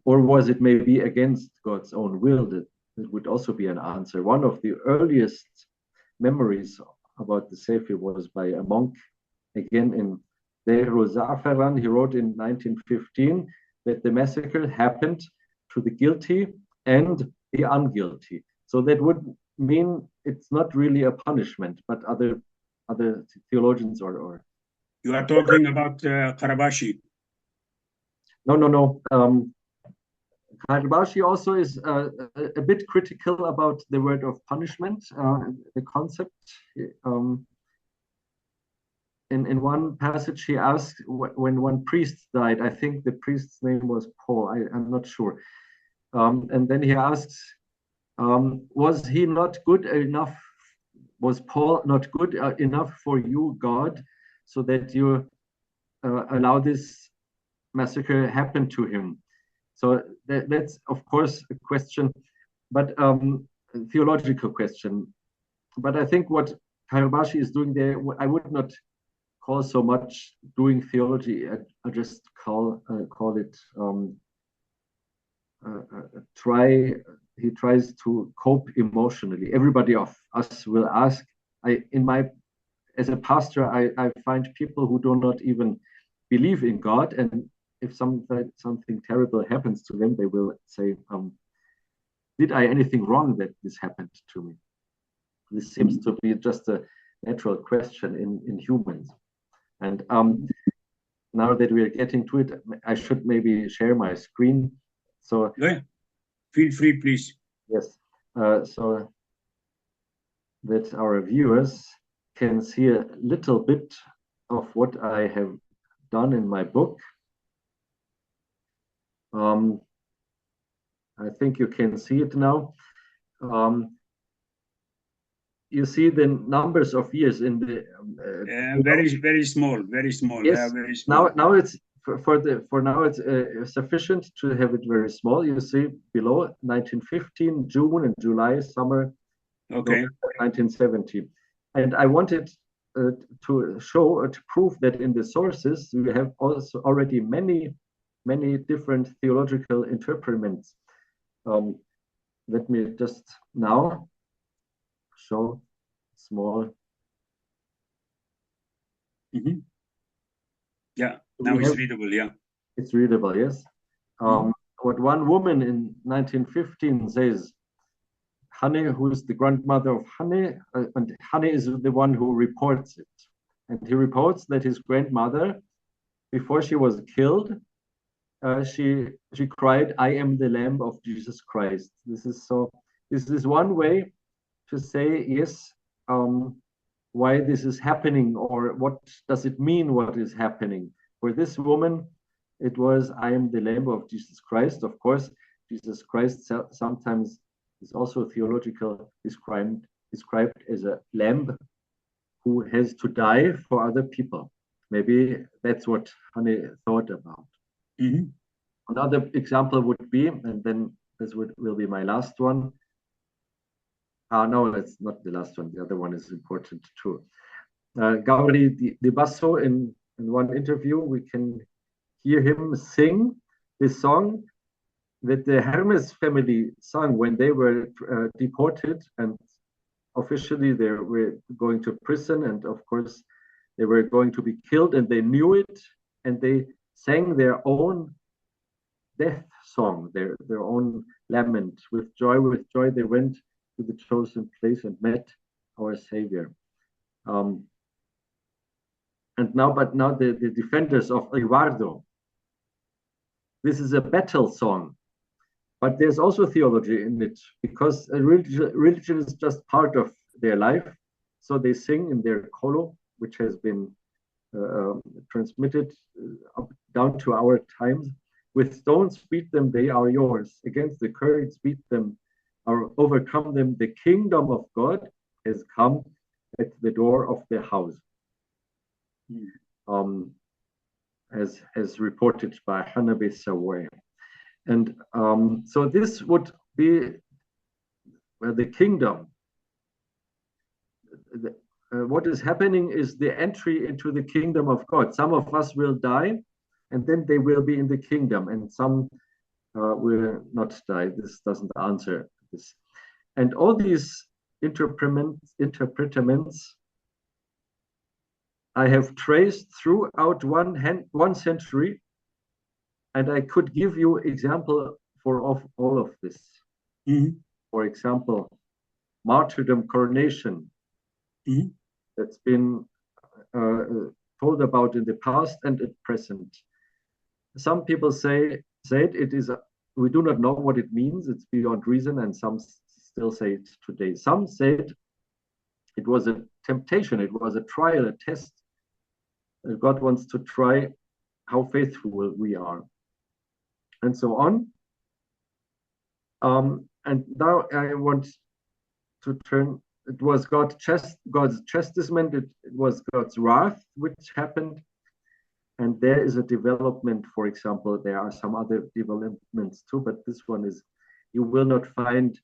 was it maybe against God's own will? That would also be an answer. One of the earliest memories about the Sayfo was by a monk, again in Deir Zafaran. He wrote in 1915 that the massacre happened to the guilty and the unguilty. So that would mean it's not really a punishment, but other theologians or You are talking about Karabashi. No. Karabashi also is a bit critical about the word of punishment, the concept. In one passage, he asked when one priest died, I think the priest's name was Paul, I'm not sure. And then he asks, was he not good enough? Was Paul not good enough for you, God, so that you allow this massacre happen to him? So that's, of course, a question, but a theological question. But I think what Karabashi is doing there, I would not call so much doing theology. I just call it he tries to cope emotionally. Everybody of us will ask. As a pastor, I find people who do not even believe in God, and if something terrible happens to them, they will say, did I anything wrong that this happened to me? This seems to be just a natural question in humans. And now that we are getting to it, I should maybe share my screen. So yeah, feel free, please. Yes, so that our viewers can see a little bit of what I have done in my book. I think you can see it now. You see the numbers of years in the very small, very small. Yes. Very small. Now it's for now it's sufficient to have it very small. You see below 1915, June and July, summer. Okay. 1970, and I wanted to show or to prove that in the sources we have also already many different theological interpretations. Let me just now show small. Mm-hmm. Yeah, now it's readable. Yeah, it's readable. Yes. What one woman in 1915 says. Hanne, who is the grandmother of Hanne, and Hanne is the one who reports it. And he reports that his grandmother, before she was killed, she cried, "I am the Lamb of Jesus Christ." This is one way to say, yes, why this is happening, or what does it mean, what is happening. For this woman, it was, "I am the Lamb of Jesus Christ." Of course, Jesus Christ sometimes is also theological described as a lamb who has to die for other people. Maybe that's what Hanne thought about. Mm-hmm. Another example would be, and then this will be my last one. No, it's not the last one. The other one is important too. Gauri de Basso, in one interview, we can hear him sing this song that the Hermes family sung when they were deported, and officially they were going to prison, and of course they were going to be killed, and they knew it, and they sang their own death song, their own lament. With joy they went to the chosen place and met our Savior. And now the defenders of Rivardo. This is a battle song, but there's also theology in it, because religion is just part of their life. So they sing in their colo, which has been transmitted up down to our times. With stones beat them, they are yours. Against the Kurds beat them, or overcome them. The kingdom of God has come at the door of the house. As reported by Habil Savoy. And so this would be the kingdom. What is happening is the entry into the kingdom of God. Some of us will die, and then they will be in the kingdom, and some will not die. This doesn't answer this. And all these interpretaments I have traced throughout one century, and I could give you example of all of this. For example, martyrdom, coronation, that's been told about in the past and at present. Some people said it is, we do not know what it means, it's beyond reason, and some still say it today. Some said it was a temptation, it was a trial, a test. God wants to try how faithful we are, and so on. And now I want to turn. It was God's chastisement. It was God's wrath which happened, and there is a development. For example, there are some other developments too, but this one is: you will not find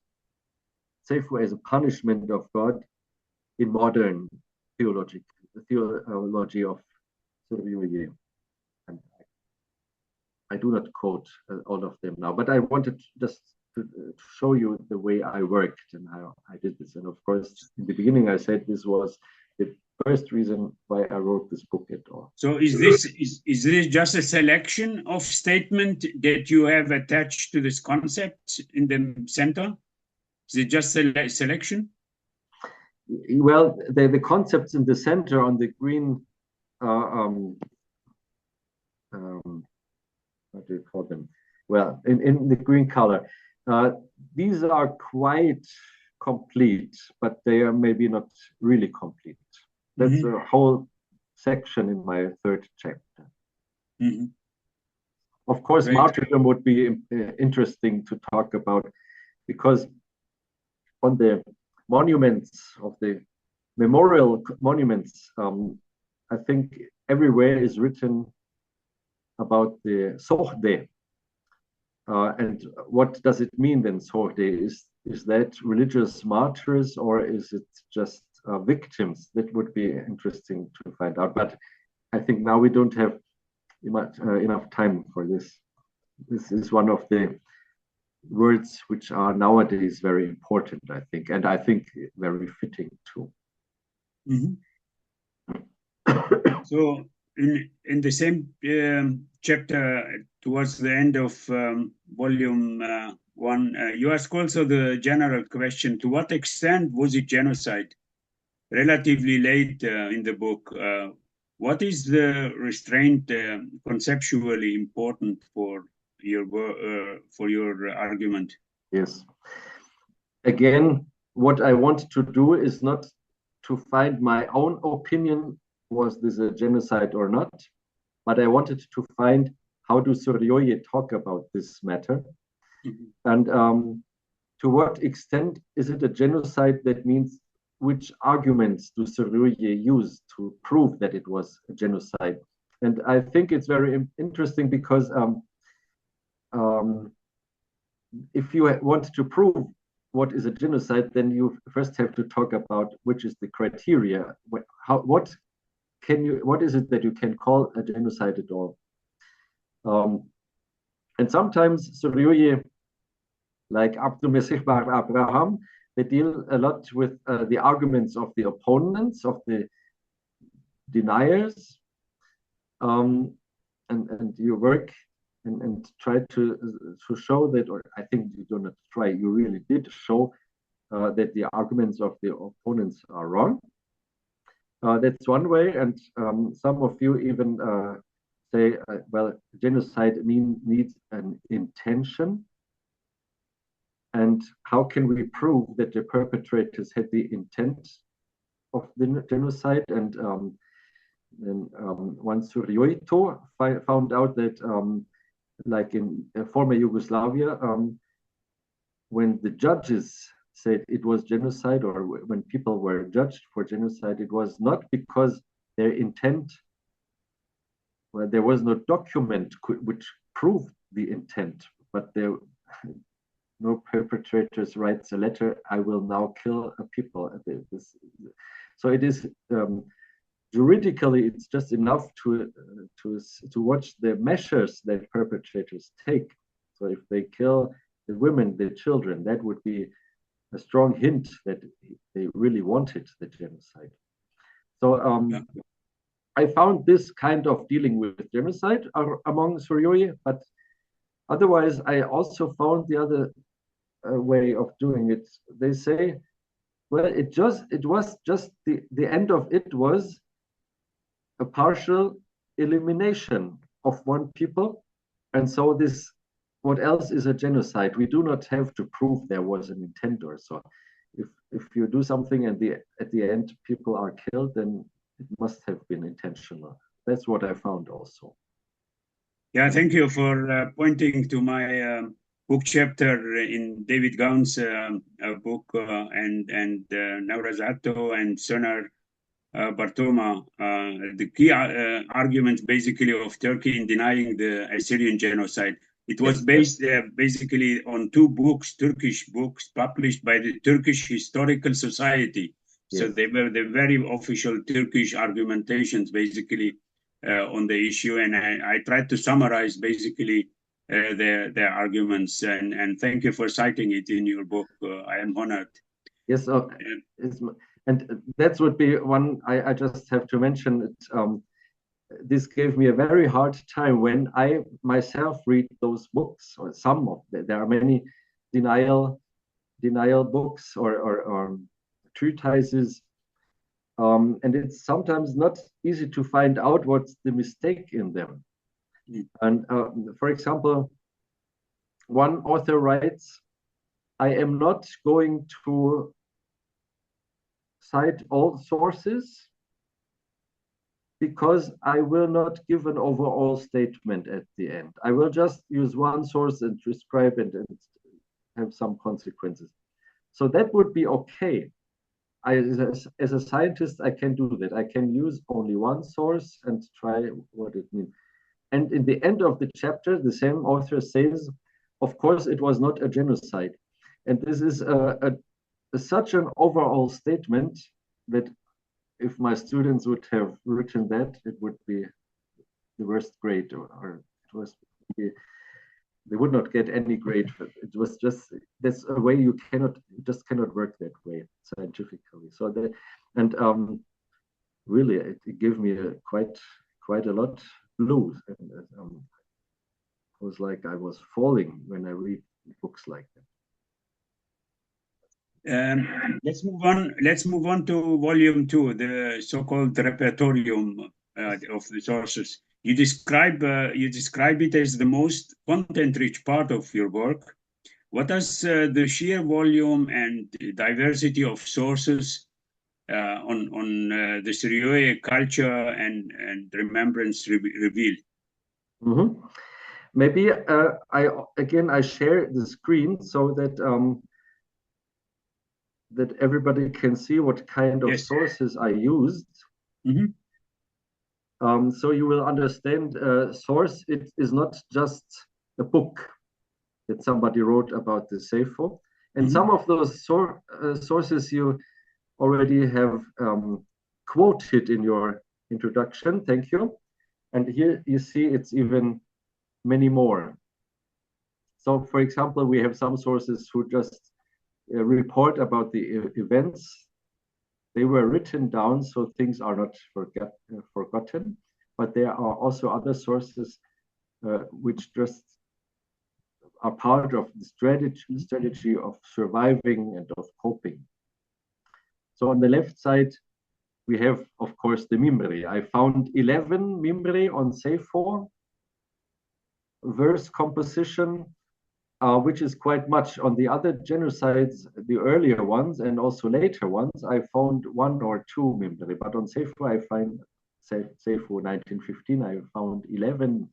Sayfo as a punishment of God in modern theology of Suryoye. And I do not quote all of them now, but I wanted just to show you the way I worked and how I did this. And of course, in the beginning, I said this was the first reason why I wrote this book at all. So is this just a selection of statement that you have attached to this concept in the center? Is it just a selection? Well, the concepts in the center on the green, what do you call them? Well, in the green color, these are quite complete, but they are maybe not really complete. That's a whole section in my third chapter. Of course, martyrdom would be interesting to talk about, because on the monuments of the memorial monuments, I think everywhere is written about the Sohde. And what does it mean then, Sohde? Is that religious martyrs, or is it just victims? That would be interesting to find out. But I think now we don't have enough time for this. This is one of the words which are nowadays very important, I think, and I think very fitting too. So in the same chapter, towards the end of volume 1, you ask also the general question: to what extent was it genocide? Relatively late in the book, what is the restraint conceptually important for your argument? Yes. Again, what I want to do is not to find my own opinion, was this a genocide or not, but I wanted to find how do Suryoye talk about this matter, and to what extent is it a genocide? That means, which arguments do Suryoye use to prove that it was a genocide? And I think it's very interesting, because if you want to prove what is a genocide, then you first have to talk about which is the criteria. What is it that you can call a genocide at all? And sometimes Suryoye, like Abdulmesih BarAbraham, they deal a lot with the arguments of the opponents, of the deniers, and you work and try to show that, or I think you do not try, you really did show that the arguments of the opponents are wrong. That's one way, and some of you even say, well, genocide needs an intention. And how can we prove that the perpetrators had the intent of the genocide? And then one Suryoito found out that, like in former Yugoslavia, when the judges said it was genocide, or when people were judged for genocide, it was not because their intent, well, there was no document which proved the intent, but there no perpetrators writes a letter, I will now kill a people. So it is juridically, it's just enough to watch the measures that perpetrators take. So if they kill the women, the children, that would be a strong hint that they really wanted the genocide. So I found this kind of dealing with genocide among Suryoi, but otherwise I also found the other way of doing it. They say, well, it was just the end of it was a partial elimination of one people, and so this, what else is a genocide? We do not have to prove there was an intent or so. If you do something and at the end people are killed, then it must have been intentional. That's what I found also. Yeah, thank you for pointing to my book chapter in David Gaun's book and Naurazato and Sonar Bartoma. The key argument basically of Turkey in denying the Assyrian genocide. It was based basically on two books, Turkish books, published by the Turkish Historical Society. Yes. So they were the very official Turkish argumentations basically on the issue. And I tried to summarize basically their arguments. And thank you for citing it in your book. I am honored. Yes, and that would be one I just have to mention it. This gave me a very hard time when I myself read those books, or some of them. There are many denial books or treatises, and it's sometimes not easy to find out what's the mistake in them. And for example, one author writes, I am not going to cite all sources because I will not give an overall statement at the end. I will just use one source and describe it and have some consequences. So that would be okay. As a scientist, I can do that. I can use only one source and try what it means. And in the end of the chapter, the same author says, of course, it was not a genocide. And this is such an overall statement that if my students would have written that, it would be the worst grade, or it was, they would not get any grade. It was just, that's a way you just cannot work that way scientifically. So that, and really, it gave me quite a lot blues. And it was like I was falling when I read books like that. Let's move on to volume 2, the so-called repertorium of the sources. You describe it as the most content-rich part of your work. What does the sheer volume and diversity of sources on the Syriac culture and remembrance reveal? Mm-hmm. Maybe I share the screen so that that everybody can see what kind of sources I used. Mm-hmm. So you will understand source, it is not just a book that somebody wrote about the Sayfo. And some of those sources you already have quoted in your introduction, thank you. And here you see it's even many more. So for example, we have some sources who just report about the events. They were written down, so things are not forgotten. But there are also other sources which just are part of the strategy of surviving and of coping. So on the left side, we have, of course, the Mimri. I found 11 Mimri on Sayfo, verse composition, which is quite much. On the other genocides, the earlier ones and also later ones, I found 1 or 2 Mimri. But on Sayfo, I find Sayfo 1915, I found 11.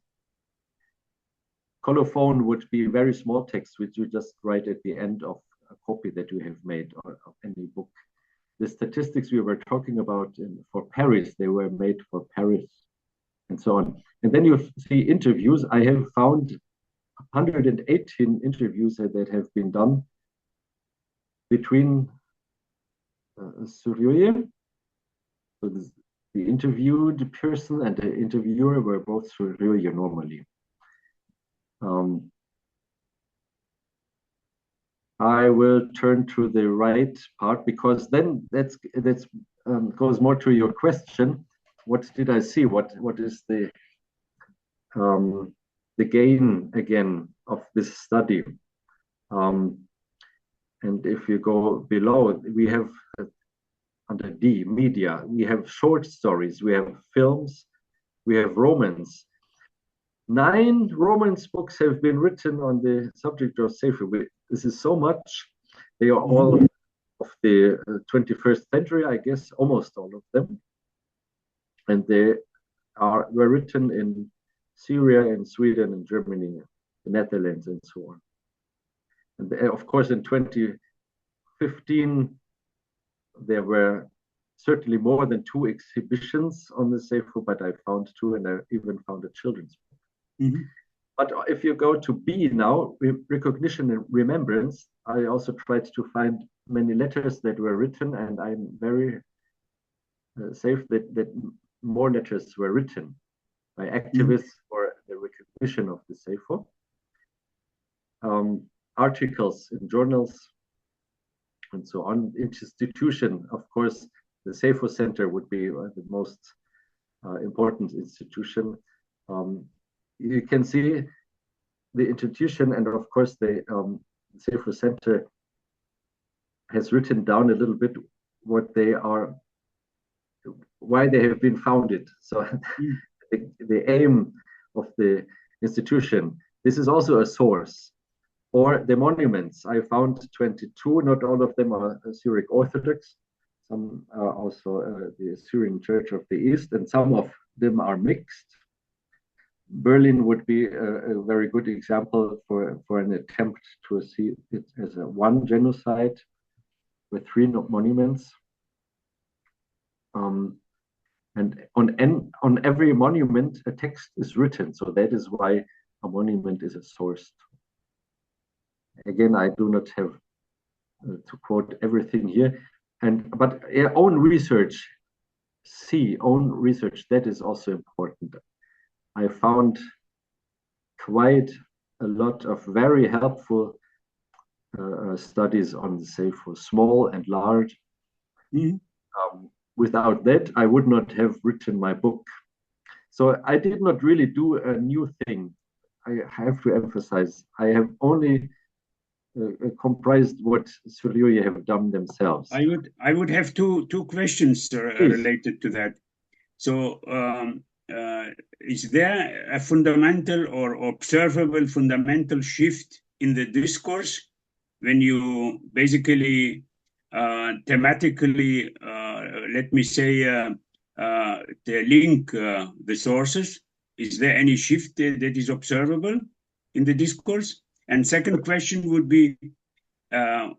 Colophon would be very small text, which you just write at the end of a copy that you have made or of any book. The statistics we were talking about for Paris, they were made for Paris and so on. And then you see interviews. I have found 118 interviews that have been done between Suryoye, so the interviewed person and the interviewer were both Suryoye normally. I will turn to the right part because then that's goes more to your question. What did I see? What is the gain again of this study? And if you go below, we have under D, media, we have short stories, we have films, we have romance. 9 romance books have been written on the subject of Sayfo. This is so much. They are all of the 21st century, I guess, almost all of them. And they were written in Syria and Sweden and Germany, the Netherlands, and so on. And of course, in 2015, there were certainly more than 2 exhibitions on the Sayfo, but I found 2, and I even found a children's book. But if you go to B now, recognition and remembrance, I also tried to find many letters that were written, and I'm very safe that more letters were written by activists for the recognition of the Sayfo. Articles in journals and so on. Institution, of course, the Sayfo Center would be the most important institution. You can see the institution, and of course the Sayfo Center has written down a little bit what they are, why they have been founded. So the aim of the institution. This is also a source. Or the monuments. I found 22. Not all of them are Syriac Orthodox. Some are also the Syrian Church of the East, and some of them are mixed. Berlin would be a very good example for an attempt to see it as a one genocide with 3 monuments. And on every monument, a text is written. So that is why a monument is a source. Again, I do not have to quote everything here. But own research, own research, that is also important. I found quite a lot of very helpful studies on the Sayfo, small and large. Without that, I would not have written my book. So I did not really do a new thing. I have to emphasize, I have only comprised what Suryoye have done themselves. I would have two questions related to that. So is there a fundamental or observable fundamental shift in the discourse when you basically thematically, let me say, link the sources? Is there any shift that is observable in the discourse? And second question would be,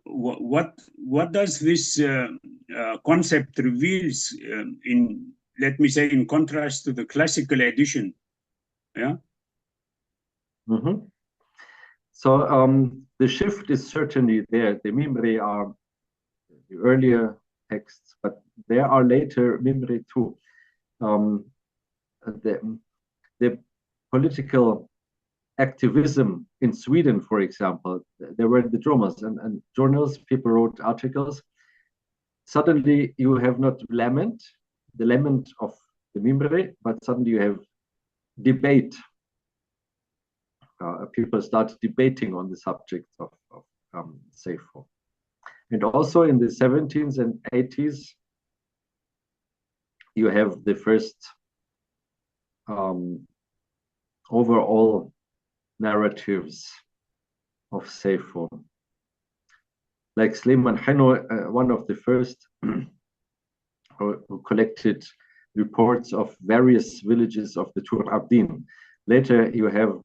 what does this concept reveals in, let me say, in contrast to the classical edition? Yeah. So the shift is certainly there. The Mimri are the earlier texts, but there are later Mimri too. The political activism in Sweden, for example, there were the dramas and journals, people wrote articles. Suddenly you have not the lament of the Mimri, but suddenly you have debate. People start debating on the subject of Sayfo. And also in the 70s and 80s, you have the first overall narratives of Sayfo. Like Sleiman Hano, one of the first who collected reports of various villages of the Tur Abdin. Later, you have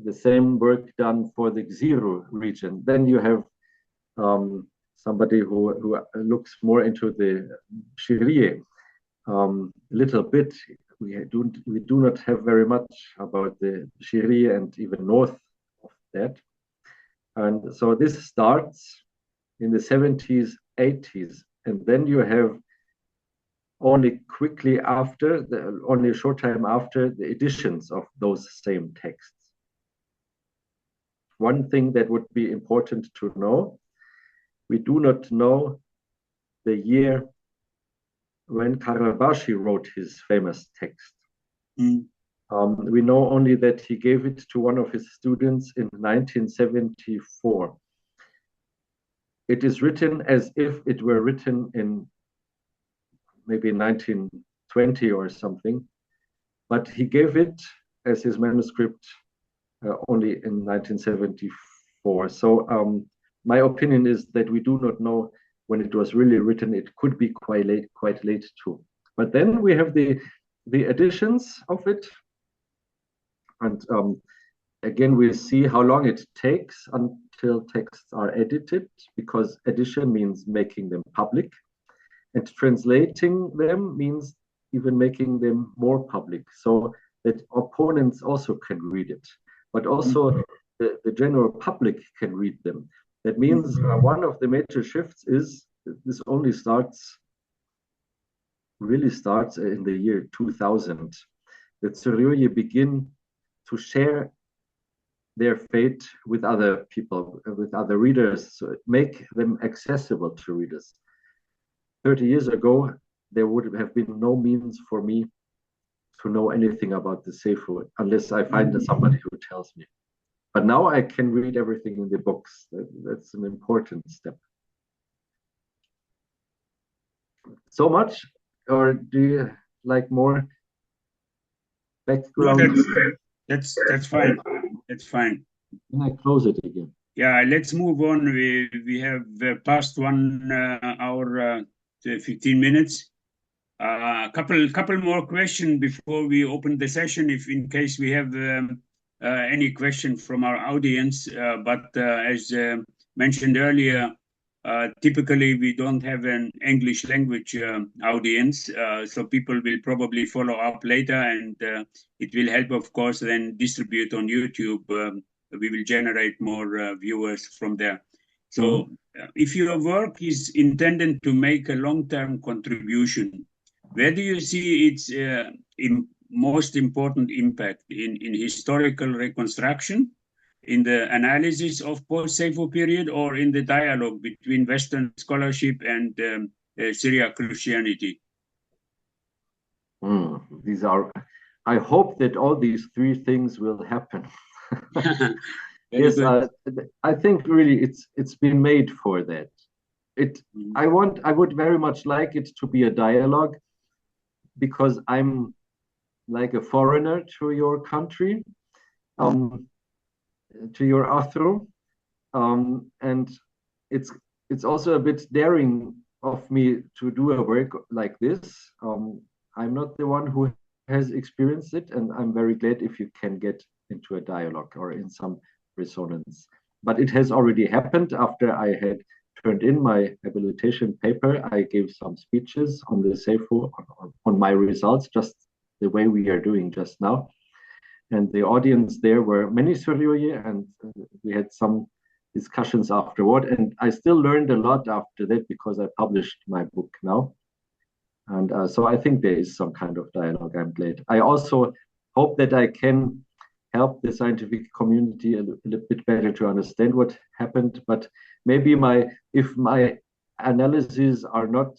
the same work done for the Gziru region. Then you have somebody who looks more into the Shirye. Little bit. We do not have very much about the Shirye and even north of that. And so this starts in the 70s, 80s, and then you have only quickly after, only a short time after, the editions of those same texts. One thing that would be important to know, we do not know the year when Karabashi wrote his famous text. We know only that he gave it to one of his students in 1974. It is written as if it were written in maybe 1920 or something, but he gave it as his manuscript only in 1974. So my opinion is that we do not know when it was really written. It could be quite late too. But then we have the editions of it. And again, we see how long it takes until texts are edited, because edition means making them public. And translating them means even making them more public, so that opponents also can read it, but also the general public can read them. That means one of the major shifts is this only really starts in the year 2000. That Suryoye begin to share their fate with other people, with other readers, so make them accessible to readers. 30 years ago, there would have been no means for me to know anything about the Sayfo unless I find somebody who tells me. But now I can read everything in the books. That's an important step. So much, or do you like more background? No, that's fine. That's fine. Can I close it again? Yeah, let's move on. We have passed 1 hour 15 minutes. Couple more questions before we open the session, if in case we have any question from our audience. But as mentioned earlier, typically we don't have an English language audience, so people will probably follow up later, and it will help, of course, then distribute on YouTube. We will generate more viewers from there. So if your work is intended to make a long-term contribution, where do you see its most important impact in historical reconstruction, in the analysis of post-Sayfo period, or in the dialogue between Western scholarship and Syriac Christianity? These are, I hope that all these three things will happen. Yes, I think really it's been made for that. I would very much like it to be a dialogue, because I'm like a foreigner to your country, to your Athro, and it's also a bit daring of me to do a work like this. I'm not the one who has experienced it, and I'm very glad if you can get into a dialogue or in some resonance. But it has already happened. After I had turned in my habilitation paper, I gave some speeches on the Sayfo, on my results, just the way we are doing just now. And the audience there were many Suryoye, and we had some discussions afterward. And I still learned a lot after that, because I published my book now. And so I think there is some kind of dialogue. I'm glad. I also hope that I can help the scientific community a little bit better to understand what happened. But maybe if my analyses are not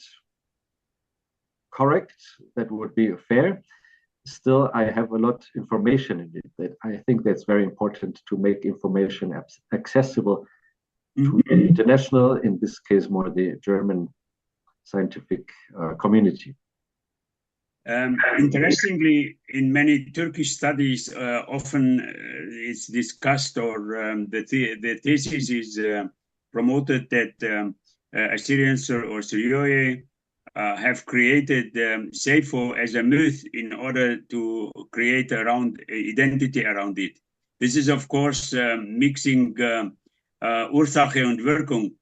correct, that would be fair. Still, I have a lot of information in it that I think that's very important, to make information accessible to the international, in this case, more the German scientific community. Interestingly, in many Turkish studies, often it's discussed, or the thesis is promoted that Assyrians or Syrioi have created Sayfo as a myth in order to create around identity around it. This is, of course, mixing Ursache und Wirkung.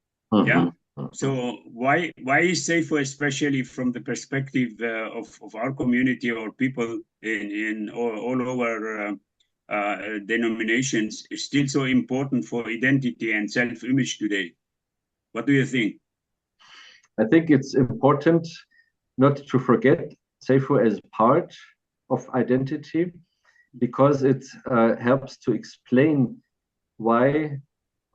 Yeah. So why is Sayfo, especially from the perspective of our community or people in all over denominations, is still so important for identity and self-image today? What do you think? I think it's important not to forget Sayfo as part of identity, because it helps to explain why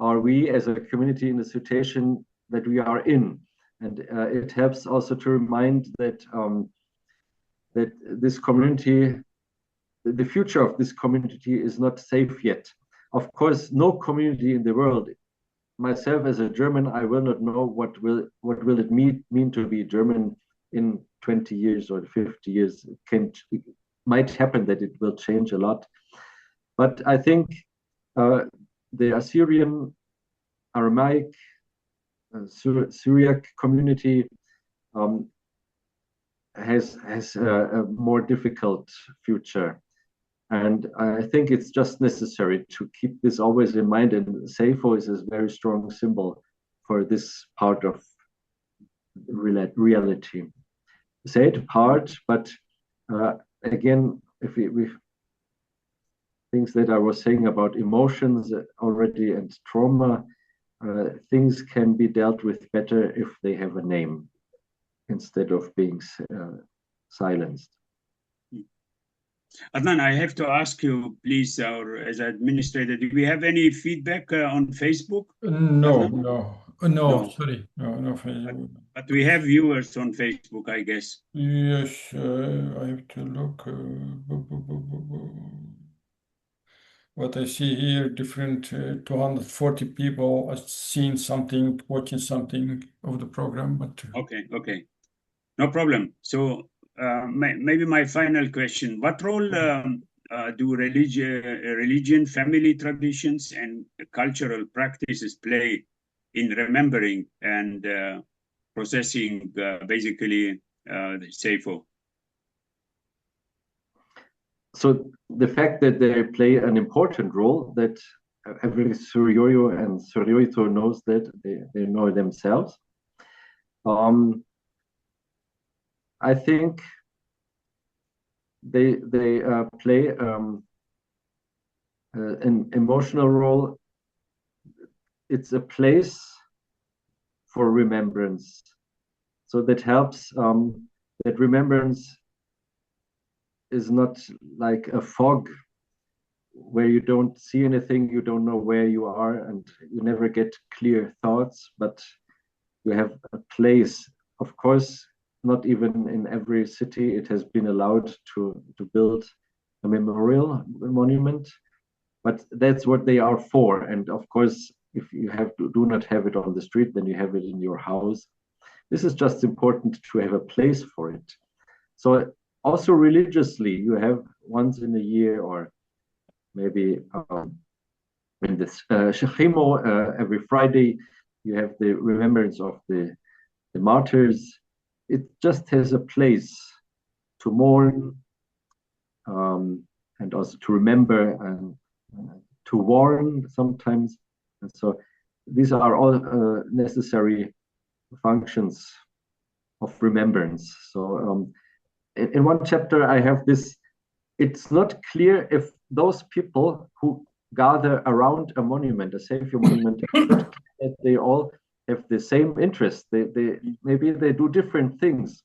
are we as a community in the situation that we are in. And it helps also to remind that that this community, the future of this community is not safe yet. Of course, no community in the world, myself as a German, I will not know what will it mean to be German in 20 years or 50 years. It might happen that it will change a lot. But I think the Assyrian, Aramaic, Syriac community has a more difficult future. And I think it's just necessary to keep this always in mind. And Sayfo is a very strong symbol for this part of reality. Sad part, but again, if we things that I was saying about emotions already and trauma, things can be dealt with better if they have a name instead of being silenced. Adnan, I have to ask you, please, as administrator, do we have any feedback on Facebook? No, sorry, no Facebook. But we have viewers on Facebook, I guess. Yes, I have to look. What I see here, different 240 people are seeing something, watching something of the program. But okay, no problem. So maybe my final question: what role do religion, family traditions, and cultural practices play in remembering and processing basically the Sayfo? So the fact that they play an important role, that every Suryoyo and Suryoito knows that they know themselves. I think they play an emotional role. It's a place for remembrance, so that helps. That remembrance is not like a fog where you don't see anything, you don't know where you are, and you never get clear thoughts, but you have a place. Of course, not even in every city it has been allowed to build a memorial monument, but that's what they are for. And of course, if you do not have it on the street, then you have it in your house. This is just important to have a place for it. So also religiously, you have once in a year, or maybe in the Shechimo, every Friday, you have the remembrance of the martyrs. It just has a place to mourn and also to remember and to warn sometimes. And so these are all necessary functions of remembrance. So in one chapter, I have this. It's not clear if those people who gather around a monument, a Sayfo monument, that they all have the same interest. They maybe they do different things.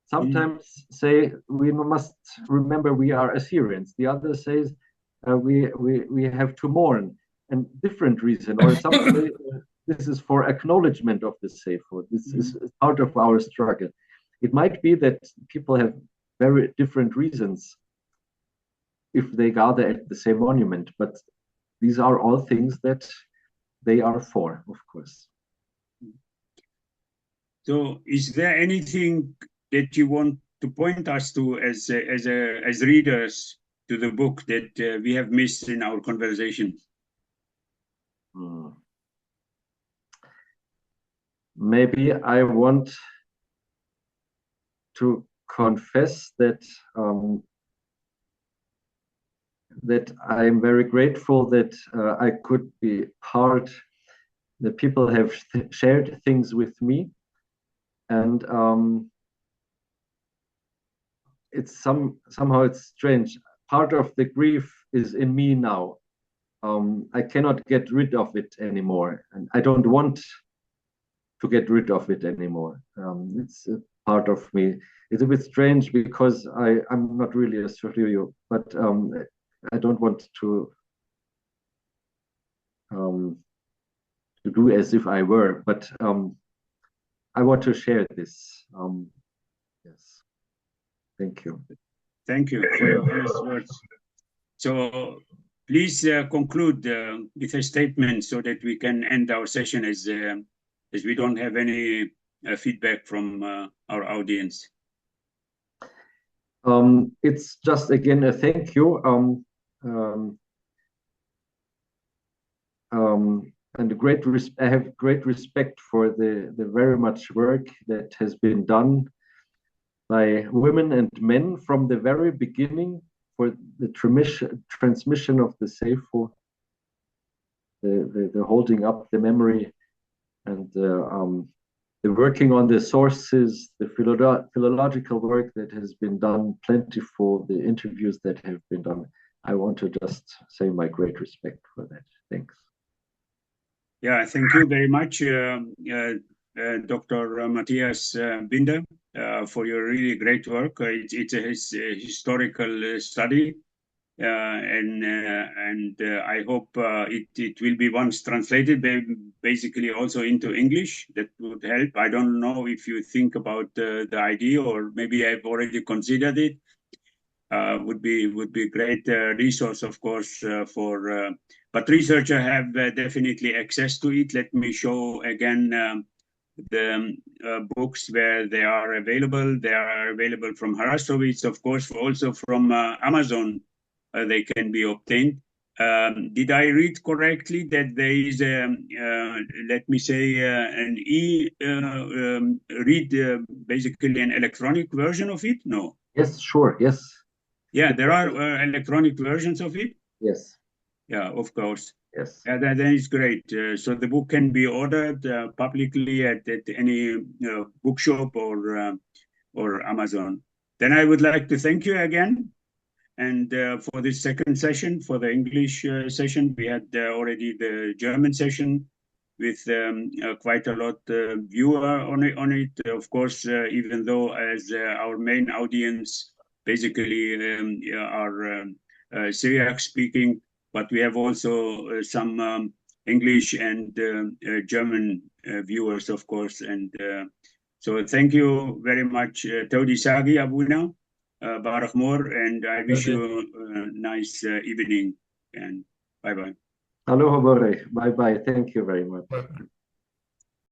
Sometimes say we must remember we are Assyrians. The other says we have to mourn, and different reason. Or something. This is for acknowledgement of the Sayfo. This is part of our struggle. It might be that people have very different reasons if they gather at the same monument, but these are all things that they are for, of course. So is there anything that you want to point us to as readers to the book that we have missed in our conversation? Maybe I want to confess that that I'm very grateful that I could be part. The people have shared things with me, and it's somehow it's strange. Part of the grief is in me now. I cannot get rid of it anymore, and I don't want to get rid of it anymore. It's a part of me. It's a bit strange because I'm not really a Syrio, but I don't want to do as if I were, but I want to share this. Yes, thank you. Thank you for your honest words. So please conclude with a statement so that we can end our session as we don't have any feedback from our audience. It's just again a thank you. And I have great respect for the very much work that has been done by women and men from the very beginning for the transmission of the Sayfo, the holding up the memory, and the working on the sources, the philological work that has been done, plentiful, the interviews that have been done. I want to just say my great respect for that. Thanks. Yeah, thank you very much, Dr. Matthias Binder, for your really great work. It's a historical study, and I hope it will be once translated, basically also into English. That would help. I don't know if you think about the idea, or maybe I've already considered it. Would be great resource, of course, for. But researchers have definitely access to it. Let me show again the books where they are available. They are available from Harastowitz, of course, also from Amazon. They can be obtained. Did I read correctly that there is let me say, an read basically an electronic version of it? No. Yes, sure. Yes. Yeah, there are electronic versions of it. Yes. Yeah, of course. Yes. That is great. So the book can be ordered publicly at any bookshop or Amazon. Then I would like to thank you again. And for this second session, for the English session, we had already the German session with quite a lot viewer on it. Of course, even though as our main audience basically are Syriac speaking, but we have also some English and German viewers, of course. And so thank you very much, Todi Sagi Abuna, BarAbraham, and I wish you a nice evening, and bye-bye. Aloha, bye-bye. Thank you very much. Bye.